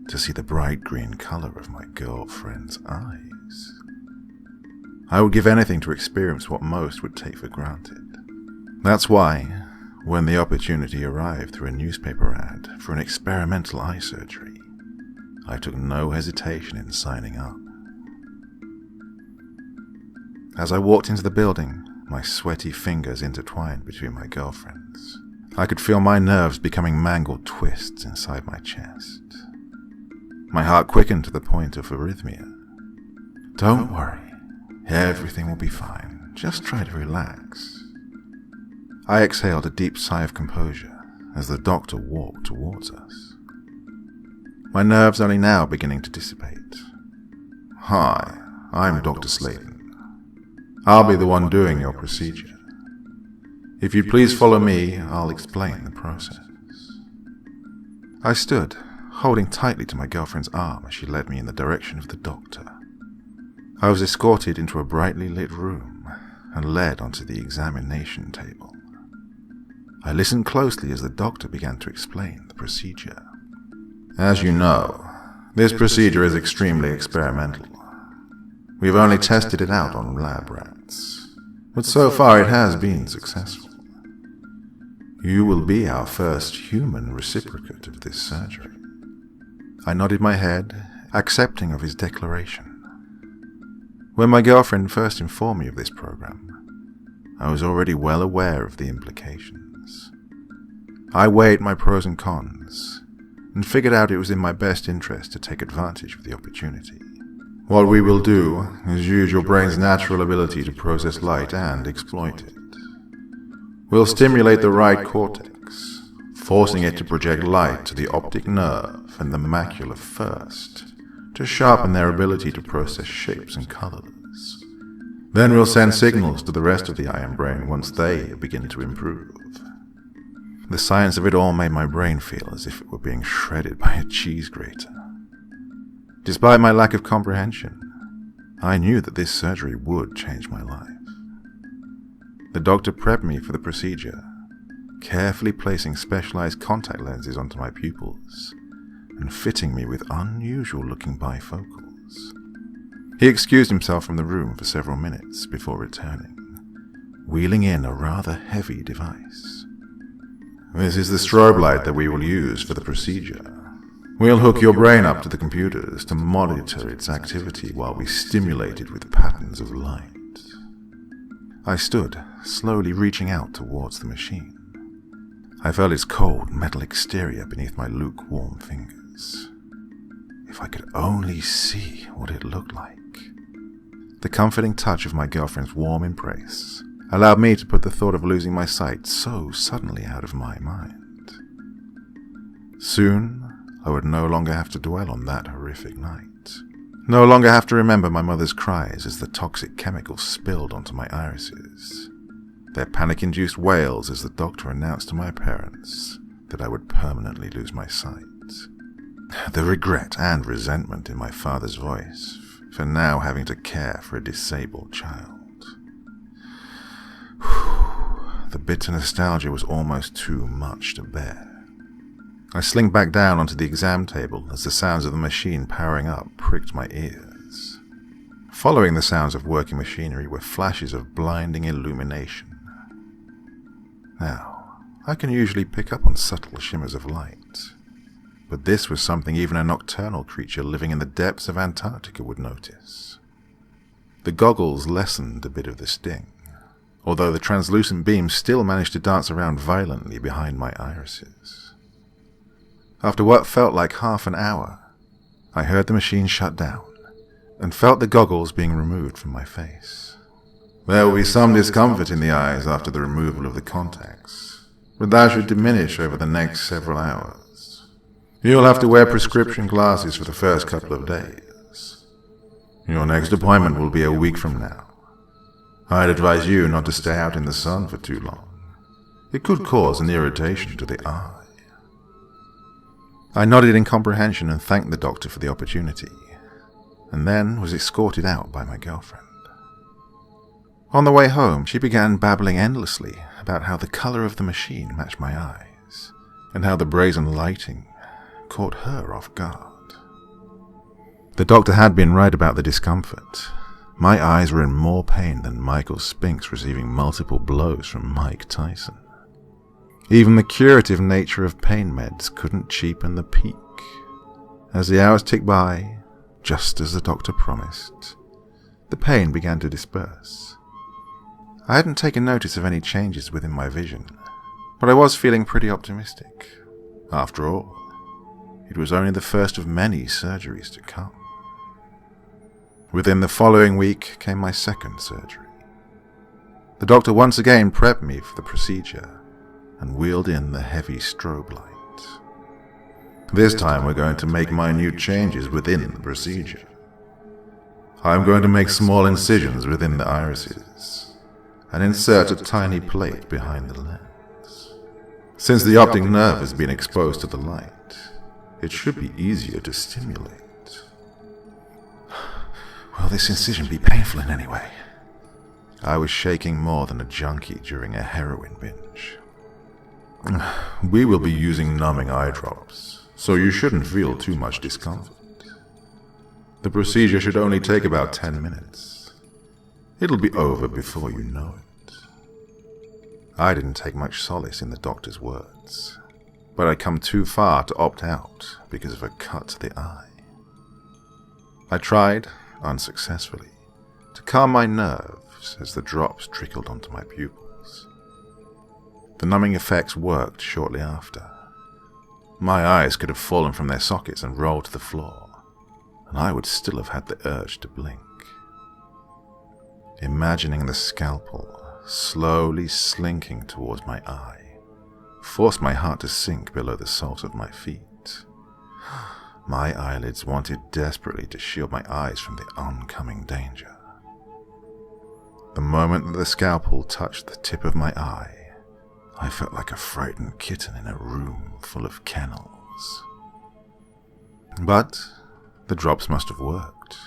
to see the bright green color of my girlfriend's eyes. I would give anything to experience what most would take for granted. That's why, when the opportunity arrived through a newspaper ad for an experimental eye surgery, I took no hesitation in signing up. As I walked into the building, my sweaty fingers intertwined between my girlfriend's. I could feel my nerves becoming mangled twists inside my chest. My heart quickened to the point of arrhythmia. "Don't worry, everything will be fine. Just try to relax." I exhaled a deep sigh of composure as the doctor walked towards us. My nerves only now beginning to dissipate. "Hi, I'm Dr. Slayton. I'll be the one doing your procedure. If you'd please follow me, I'll explain the process." I stood, holding tightly to my girlfriend's arm as she led me in the direction of the doctor. I was escorted into a brightly lit room and led onto the examination table. I listened closely as the doctor began to explain the procedure. "As you know, this procedure is extremely experimental. We've only tested it out on lab rats, but so far it has been successful. You will be our first human reciprocate of this surgery." I nodded my head, accepting of his declaration. When my girlfriend first informed me of this program, I was already well aware of the implications. I weighed my pros and cons, and figured out it was in my best interest to take advantage of the opportunity. What we will do is use your brain's natural ability to process light and exploit it. We'll stimulate the right cortex, forcing it to project light to the optic nerve and the macula first, to sharpen their ability to process shapes and colors. Then we'll send signals to the rest of the eye and brain once they begin to improve. The science of it all made my brain feel as if it were being shredded by a cheese grater. Despite my lack of comprehension, I knew that this surgery would change my life. The doctor prepped me for the procedure, carefully placing specialized contact lenses onto my pupils and fitting me with unusual-looking bifocals. He excused himself from the room for several minutes before returning, wheeling in a rather heavy device. "This is the strobe light that we will use for the procedure. We'll hook your brain up to the computers to monitor its activity while we stimulate it with patterns of light." I stood, slowly reaching out towards the machine. I felt its cold metal exterior beneath my lukewarm fingers. If I could only see what it looked like. The comforting touch of my girlfriend's warm embrace allowed me to put the thought of losing my sight so suddenly out of my mind. Soon, I would no longer have to dwell on that horrific night. No longer have to remember my mother's cries as the toxic chemicals spilled onto my irises. Their panic-induced wails as the doctor announced to my parents that I would permanently lose my sight. The regret and resentment in my father's voice for now having to care for a disabled child. The bitter nostalgia was almost too much to bear. I slinked back down onto the exam table as the sounds of the machine powering up pricked my ears. Following the sounds of working machinery were flashes of blinding illumination. Now, I can usually pick up on subtle shimmers of light, but this was something even a nocturnal creature living in the depths of Antarctica would notice. The goggles lessened a bit of the sting, although the translucent beam still managed to dance around violently behind my irises. After what felt like half an hour, I heard the machine shut down and felt the goggles being removed from my face. There will be some discomfort in the eyes after the removal of the contacts, but that should diminish over the next several hours. You'll have to wear prescription glasses for the first couple of days. Your next appointment will be a week from now. I'd advise you not to stay out in the sun for too long. It could cause an irritation to the eye. I nodded in comprehension and thanked the doctor for the opportunity, and then was escorted out by my girlfriend. On the way home, she began babbling endlessly about how the color of the machine matched my eyes, and how the brazen lighting caught her off guard. The doctor had been right about the discomfort. My eyes were in more pain than Michael Spinks receiving multiple blows from Mike Tyson. Even the curative nature of pain meds couldn't cheapen the peak. As the hours ticked by, just as the doctor promised, the pain began to disperse. I hadn't taken notice of any changes within my vision, but I was feeling pretty optimistic. After all, it was only the first of many surgeries to come. Within the following week came my second surgery. The doctor once again prepped me for the procedure and wheeled in the heavy strobe light. This time we're going to make minute changes within the procedure. I'm going to make small incisions within the irises and insert a tiny plate behind the lens. Since the optic nerve has been exposed to the light, it should be easier to stimulate. Will this incision be painful in any way? I was shaking more than a junkie during a heroin binge. We will be using numbing eye drops, so you shouldn't feel too much discomfort. The procedure should only take about 10 minutes. It'll be over before you know it. I didn't take much solace in the doctor's words, but I'd come too far to opt out because of a cut to the eye. I tried, unsuccessfully, to calm my nerves as the drops trickled onto my pupils. The numbing effects worked shortly after. My eyes could have fallen from their sockets and rolled to the floor, and I would still have had the urge to blink. Imagining the scalpel slowly slinking towards my eye forced my heart to sink below the soles of my feet. My eyelids wanted desperately to shield my eyes from the oncoming danger. The moment that the scalpel touched the tip of my eye, I felt like a frightened kitten in a room full of kennels. But the drops must have worked,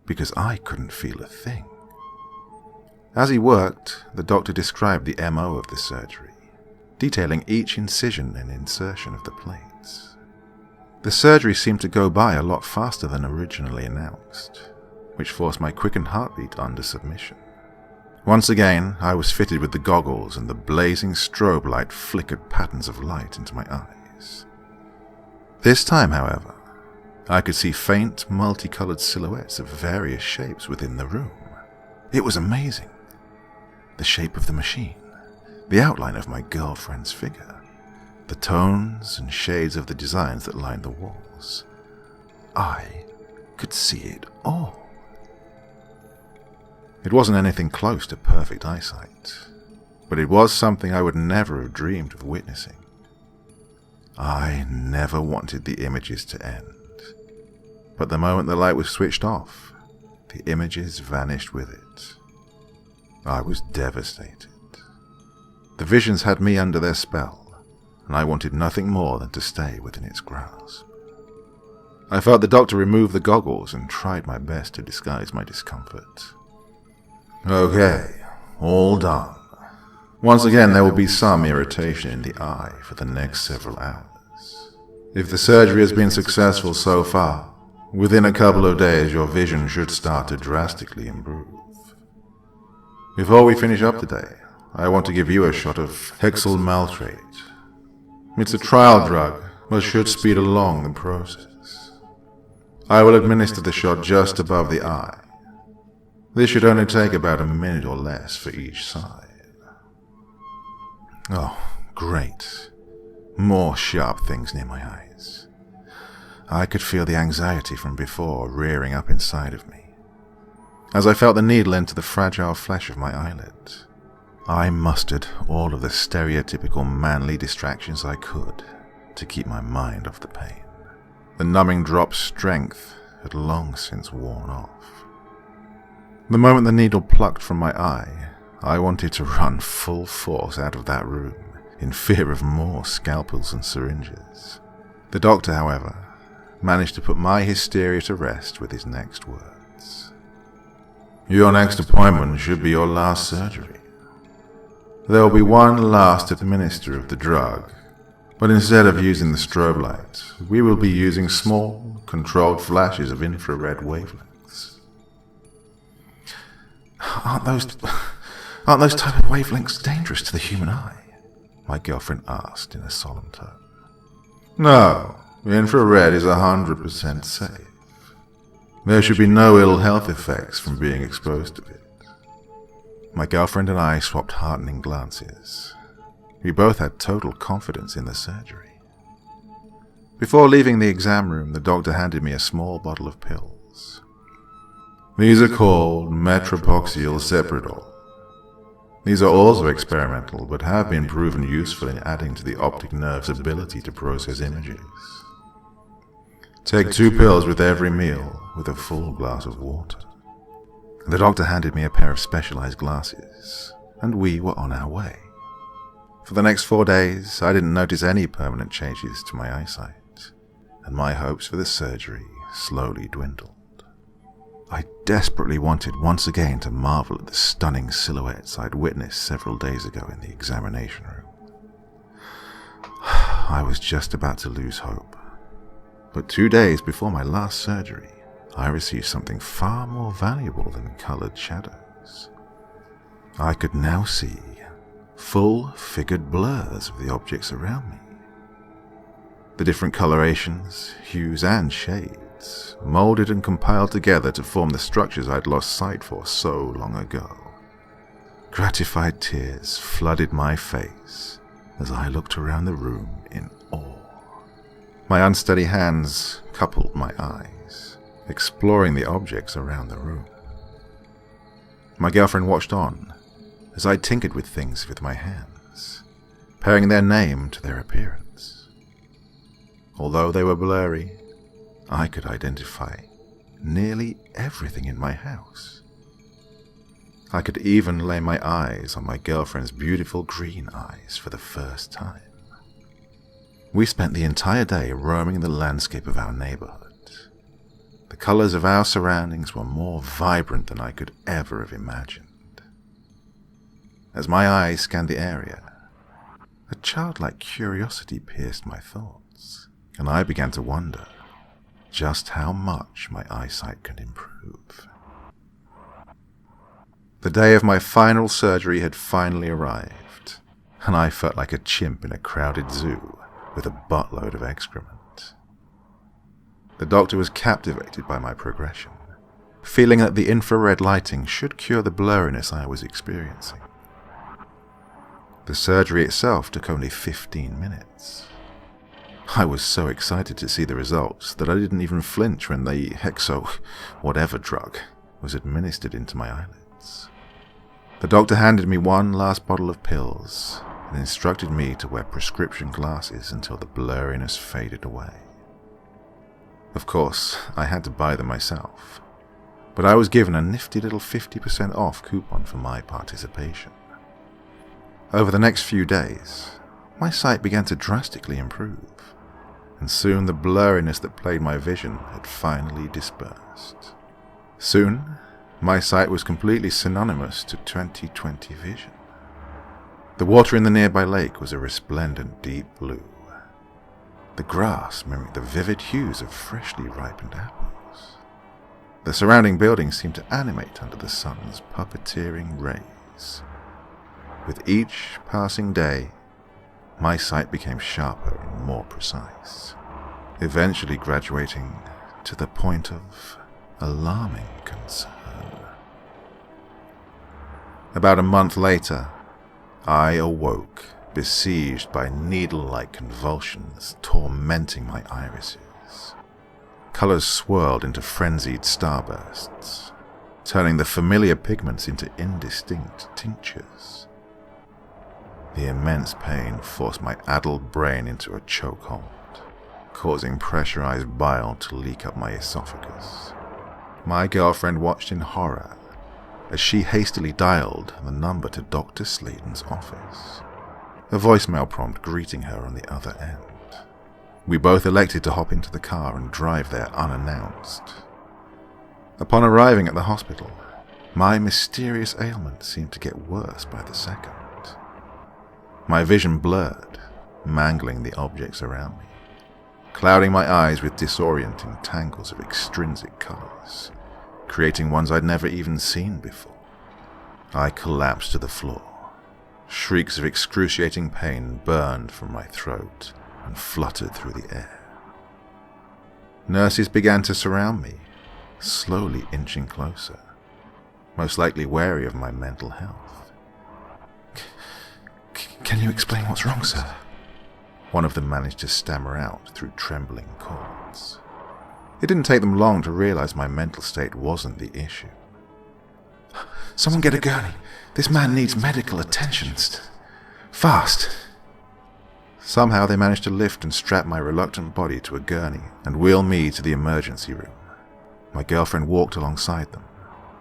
because I couldn't feel a thing. As he worked, the doctor described the MO of the surgery, detailing each incision and insertion of the plates. The surgery seemed to go by a lot faster than originally announced, which forced my quickened heartbeat under submission. Once again, I was fitted with the goggles, and the blazing strobe light flickered patterns of light into my eyes. This time, however, I could see faint, multicolored silhouettes of various shapes within the room. It was amazing. The shape of the machine, the outline of my girlfriend's figure, the tones and shades of the designs that lined the walls. I could see it all. It wasn't anything close to perfect eyesight, but it was something I would never have dreamed of witnessing. I never wanted the images to end, but the moment the light was switched off, the images vanished with it. I was devastated. The visions had me under their spell, and I wanted nothing more than to stay within its grasp. I felt the doctor remove the goggles and tried my best to disguise my discomfort. Okay, all done. Once again, there will be some irritation in the eye for the next several hours. If the surgery has been successful so far, within a couple of days your vision should start to drastically improve. Before we finish up today, I want to give you a shot of hexyl maltrate. It's a trial drug, but should speed along the process. I will administer the shot just above the eye. This should only take about a minute or less for each side. Oh, great. More sharp things near my eyes. I could feel the anxiety from before rearing up inside of me. As I felt the needle enter the fragile flesh of my eyelid, I mustered all of the stereotypical manly distractions I could to keep my mind off the pain. The numbing drop's strength had long since worn off. The moment the needle plucked from my eye, I wanted to run full force out of that room in fear of more scalpels and syringes. The doctor, however, managed to put my hysteria to rest with his next words. Your next appointment should be your last surgery. There will be one last administer of the drug, but instead of using the strobe light, we will be using small, controlled flashes of infrared wavelengths. Aren't those type of wavelengths dangerous to the human eye? My girlfriend asked in a solemn tone. No, infrared is 100% safe. There should be no ill health effects from being exposed to it. My girlfriend and I swapped heartening glances. We both had total confidence in the surgery. Before leaving the exam room, the doctor handed me a small bottle of pills. These are called metropoxyl cepridol. These are also experimental, but have been proven useful in adding to the optic nerve's ability to process images. Take 2 pills with every meal, with a full glass of water. The doctor handed me a pair of specialized glasses, and we were on our way. For the next 4 days, I didn't notice any permanent changes to my eyesight, and my hopes for the surgery slowly dwindled. I desperately wanted once again to marvel at the stunning silhouettes I'd witnessed several days ago in the examination room. I was just about to lose hope. But 2 days before my last surgery, I received something far more valuable than colored shadows. I could now see full-figured blurs of the objects around me. The different colorations, hues, and shades molded and compiled together to form the structures I'd lost sight for so long ago. Gratified tears flooded my face as I looked around the room in awe. My unsteady hands coupled my eyes, exploring the objects around the room. My girlfriend watched on as I tinkered with things with my hands, pairing their name to their appearance. Although they were blurry, I could identify nearly everything in my house. I could even lay my eyes on my girlfriend's beautiful green eyes for the first time. We spent the entire day roaming the landscape of our neighborhood. The colors of our surroundings were more vibrant than I could ever have imagined. As my eyes scanned the area, a childlike curiosity pierced my thoughts, and I began to wonder just how much my eyesight could improve. The day of my final surgery had finally arrived, and I felt like a chimp in a crowded zoo with a buttload of excrement. The doctor was captivated by my progression, feeling that the infrared lighting should cure the blurriness I was experiencing. The surgery itself took only 15 minutes. I was so excited to see the results that I didn't even flinch when the hexo-whatever drug was administered into my eyelids. The doctor handed me one last bottle of pills and instructed me to wear prescription glasses until the blurriness faded away. Of course, I had to buy them myself, but I was given a nifty little 50% off coupon for my participation. Over the next few days, my sight began to drastically improve, and soon the blurriness that plagued my vision had finally dispersed. Soon, my sight was completely synonymous to 20/20 vision. The water in the nearby lake was a resplendent deep blue. The grass mimicked the vivid hues of freshly ripened apples. The surrounding buildings seemed to animate under the sun's puppeteering rays. With each passing day, my sight became sharper and more precise, eventually graduating to the point of alarming concern. About a month later, I awoke, besieged by needle-like convulsions tormenting my irises. Colors swirled into frenzied starbursts, turning the familiar pigments into indistinct tinctures. The immense pain forced my addled brain into a chokehold, causing pressurized bile to leak up my esophagus. My girlfriend watched in horror as she hastily dialed the number to Dr. Sladen's office, a voicemail prompt greeting her on the other end. We both elected to hop into the car and drive there unannounced. Upon arriving at the hospital, my mysterious ailment seemed to get worse by the second. My vision blurred, mangling the objects around me, clouding my eyes with disorienting tangles of extrinsic colors, creating ones I'd never even seen before. I collapsed to the floor. Shrieks of excruciating pain burned from my throat and fluttered through the air. Nurses began to surround me, slowly inching closer, most likely wary of my mental health. "Can you explain what's wrong, sir?" One of them managed to stammer out through trembling chords. It didn't take them long to realize my mental state wasn't the issue. "Someone get a gurney. This man needs medical attention. Fast!" Somehow they managed to lift and strap my reluctant body to a gurney and wheel me to the emergency room. My girlfriend walked alongside them,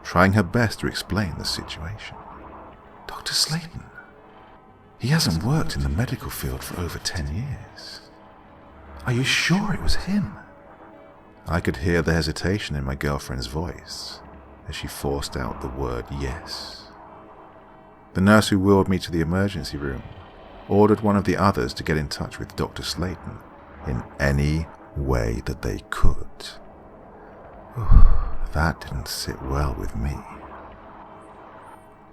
trying her best to explain the situation. "Dr. Sladen. He hasn't worked in the medical field for over 10 years. Are you sure it was him?" I could hear the hesitation in my girlfriend's voice as she forced out the word yes. The nurse who wheeled me to the emergency room ordered one of the others to get in touch with Dr. Sladen in any way that they could. That didn't sit well with me.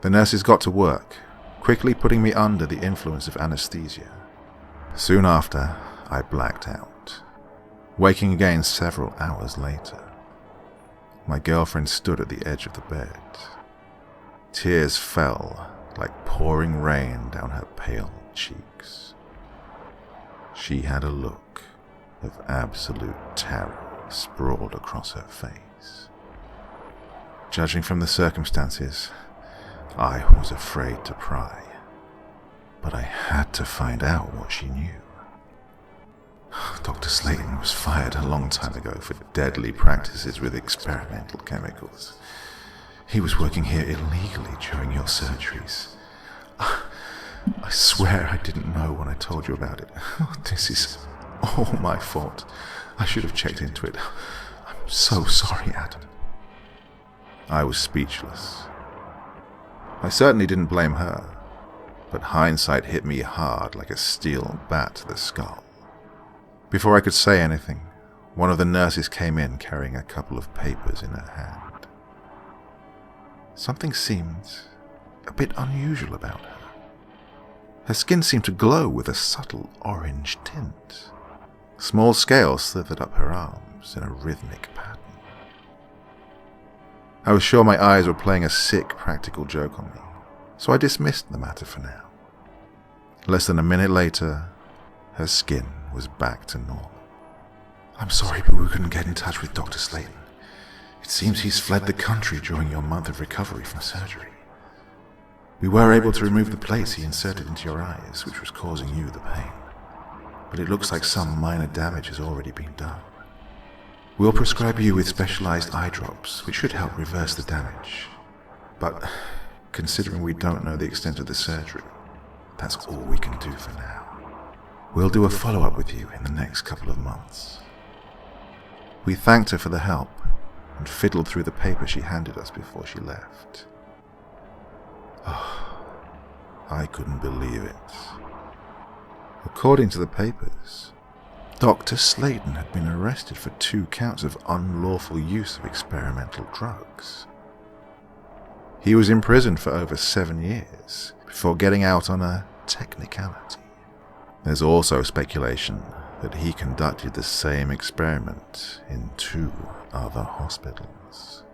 The nurses got to work, quickly putting me under the influence of anesthesia. Soon after, I blacked out, waking again several hours later. My girlfriend stood at the edge of the bed. Tears fell like pouring rain down her pale cheeks. She had a look of absolute terror sprawled across her face. Judging from the circumstances, I was afraid to pry, but I had to find out what she knew. Dr. Sladen was fired a long time ago for deadly practices with experimental chemicals. He was working here illegally during your surgeries. I swear I didn't know when I told you about it. This is all my fault. I should have checked into it. I'm so sorry, Adam. I was speechless. I certainly didn't blame her, but hindsight hit me hard like a steel bat to the skull. Before I could say anything, one of the nurses came in carrying a couple of papers in her hand. Something seemed a bit unusual about her. Her skin seemed to glow with a subtle orange tint. Small scales slithered up her arms in a rhythmic pattern. I was sure my eyes were playing a sick practical joke on me, so I dismissed the matter for now. Less than a minute later, her skin was back to normal. I'm sorry, but we couldn't get in touch with Dr. Slayton. It seems he's fled the country during your month of recovery from surgery. We were able to remove the plates he inserted into your eyes, which was causing you the pain. But it looks like some minor damage has already been done. We'll prescribe you with specialized eye drops, which should help reverse the damage. But considering we don't know the extent of the surgery, that's all we can do for now. We'll do a follow-up with you in the next couple of months. We thanked her for the help and fiddled through the paper she handed us before she left. Oh, I couldn't believe it. According to the papers, Dr. Slayton had been arrested for 2 counts of unlawful use of experimental drugs. He was imprisoned for over 7 years before getting out on a technicality. There's also speculation that he conducted the same experiment in 2 other hospitals.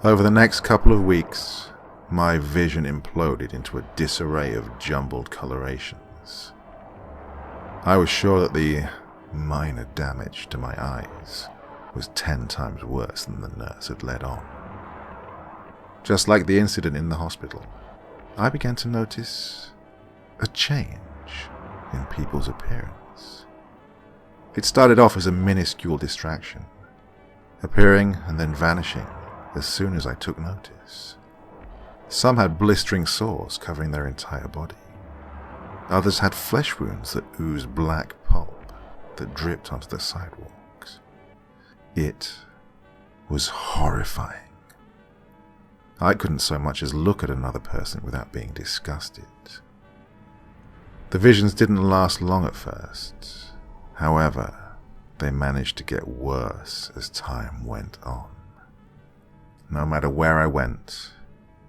Over the next couple of weeks, my vision imploded into a disarray of jumbled colorations. I was sure that the minor damage to my eyes was 10 times worse than the nurse had let on. Just like the incident in the hospital, I began to notice a change in people's appearance. It started off as a minuscule distraction, appearing and then vanishing as soon as I took notice. Some had blistering sores covering their entire body. Others had flesh wounds that oozed black pulp that dripped onto the sidewalks. It was horrifying. I couldn't so much as look at another person without being disgusted. The visions didn't last long at first. However, they managed to get worse as time went on. No matter where I went,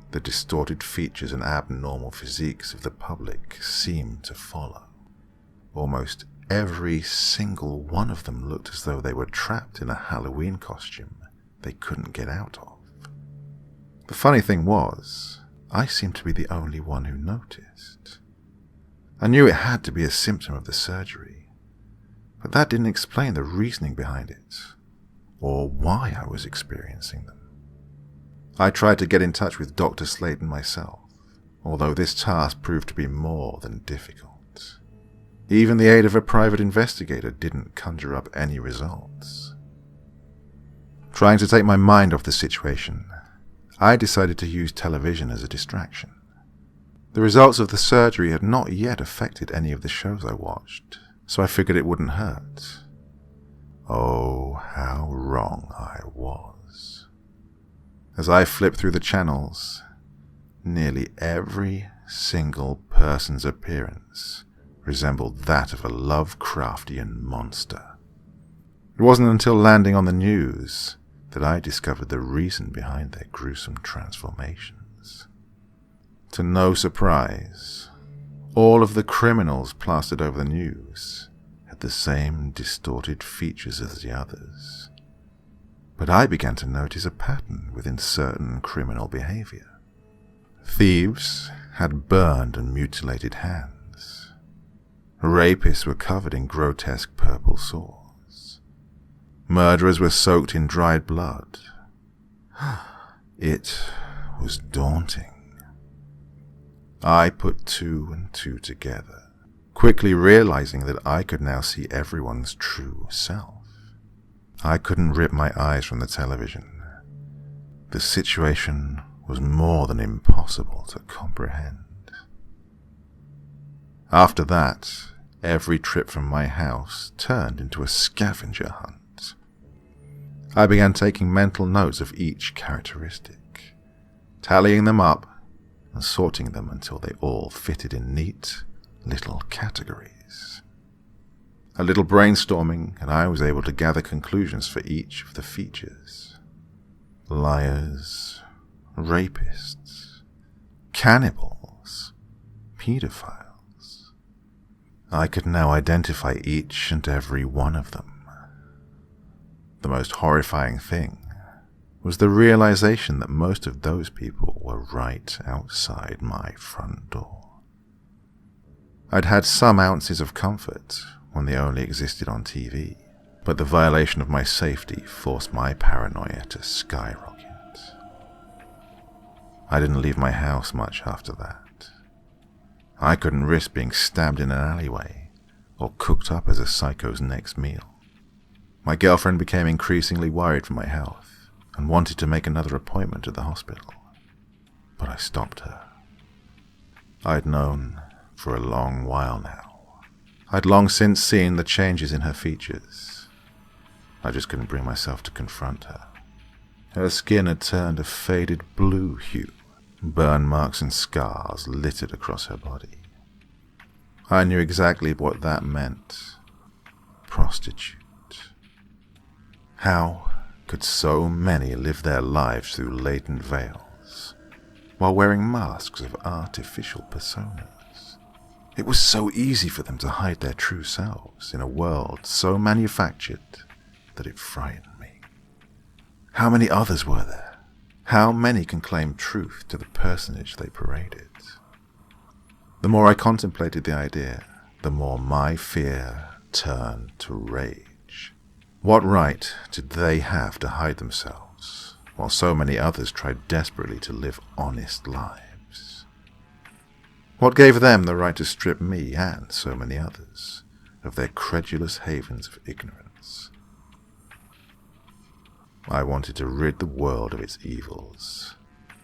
the distorted features and abnormal physiques of the public seemed to follow. Almost every single one of them looked as though they were trapped in a Halloween costume they couldn't get out of. The funny thing was, I seemed to be the only one who noticed. I knew it had to be a symptom of the surgery, but that didn't explain the reasoning behind it, or why I was experiencing them. I tried to get in touch with Dr. Slayton myself, although this task proved to be more than difficult. Even the aid of a private investigator didn't conjure up any results. Trying to take my mind off the situation, I decided to use television as a distraction. The results of the surgery had not yet affected any of the shows I watched, so I figured it wouldn't hurt. Oh, how wrong I was. As I flipped through the channels, nearly every single person's appearance resembled that of a Lovecraftian monster. It wasn't until landing on the news that I discovered the reason behind their gruesome transformations. To no surprise, all of the criminals plastered over the news had the same distorted features as the others. But I began to notice a pattern within certain criminal behavior. Thieves had burned and mutilated hands. Rapists were covered in grotesque purple sores. Murderers were soaked in dried blood. It was daunting. I put 2 and 2 together, quickly realizing that I could now see everyone's true self. I couldn't rip my eyes from the television. The situation was more than impossible to comprehend. After that, every trip from my house turned into a scavenger hunt. I began taking mental notes of each characteristic, tallying them up and sorting them until they all fitted in neat little categories. A little brainstorming, and I was able to gather conclusions for each of the features. Liars, rapists, cannibals, pedophiles. I could now identify each and every one of them. The most horrifying thing was the realization that most of those people were right outside my front door. I'd had some ounces of comfort when they only existed on TV, but the violation of my safety forced my paranoia to skyrocket. I didn't leave my house much after that. I couldn't risk being stabbed in an alleyway or cooked up as a psycho's next meal. My girlfriend became increasingly worried for my health and wanted to make another appointment at the hospital, but I stopped her. I'd known for a long while now. I'd long since seen the changes in her features. I just couldn't bring myself to confront her. Her skin had turned a faded blue hue. Burn marks and scars littered across her body. I knew exactly what that meant. Prostitute. How could so many live their lives through latent veils, while wearing masks of artificial personas? It was so easy for them to hide their true selves in a world so manufactured that it frightened me. How many others were there? How many can claim truth to the personage they paraded? The more I contemplated the idea, the more my fear turned to rage. What right did they have to hide themselves, while so many others tried desperately to live honest lives? What gave them the right to strip me and so many others of their credulous havens of ignorance? I wanted to rid the world of its evils,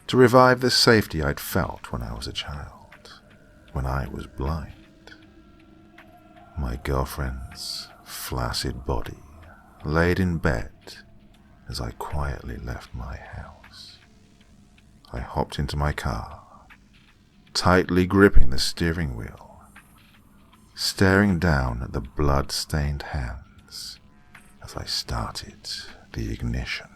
to revive the safety I'd felt when I was a child, when I was blind. My girlfriend's flaccid body laid in bed as I quietly left my house. I hopped into my car, tightly gripping the steering wheel, staring down at the blood-stained hands as I started the ignition.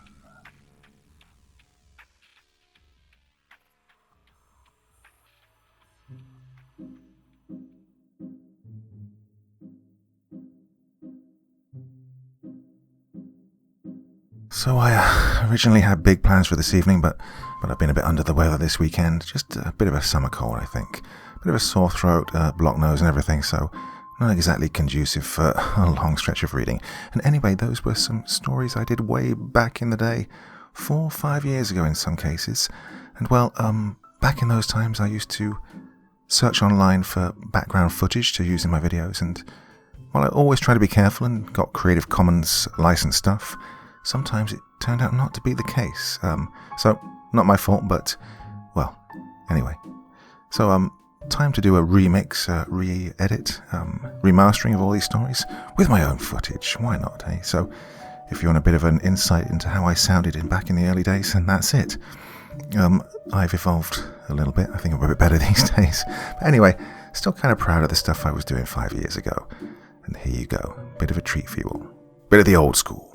So I originally had big plans for this evening, but I've been a bit under the weather this weekend. Just a bit of a summer cold, I think. A bit of a sore throat, blocked nose and everything, so not exactly conducive for a long stretch of reading. And anyway, those were some stories I did way back in the day, 4 or 5 years ago in some cases. And well, back in those times I used to search online for background footage to use in my videos, and while I always try to be careful and got Creative Commons licensed stuff, sometimes it turned out not to be the case. So, not my fault, but, well, anyway. So, time to do a remix, re-edit, remastering of all these stories with my own footage. Why not, eh? So, if you want a bit of an insight into how I sounded back in the early days, then that's it. I've evolved a little bit. I think I'm a bit better these days. But anyway, still kind of proud of the stuff I was doing 5 years ago. And here you go. Bit of a treat for you all. Bit of the old school.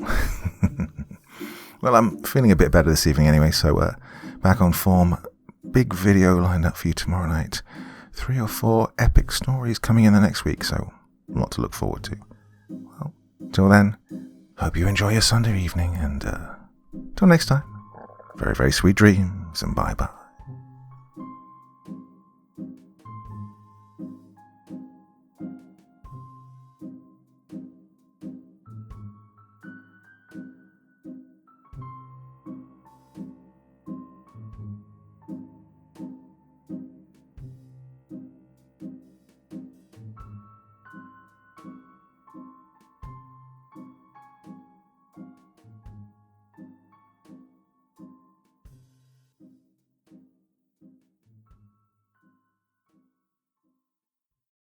Well, I'm feeling a bit better this evening anyway, so back on form. Big video lined up for you tomorrow night. 3 or 4 epic stories coming in the next week, so a lot to look forward to. Well, till then, hope you enjoy your Sunday evening, and till next time, very, very sweet dreams, and bye-bye.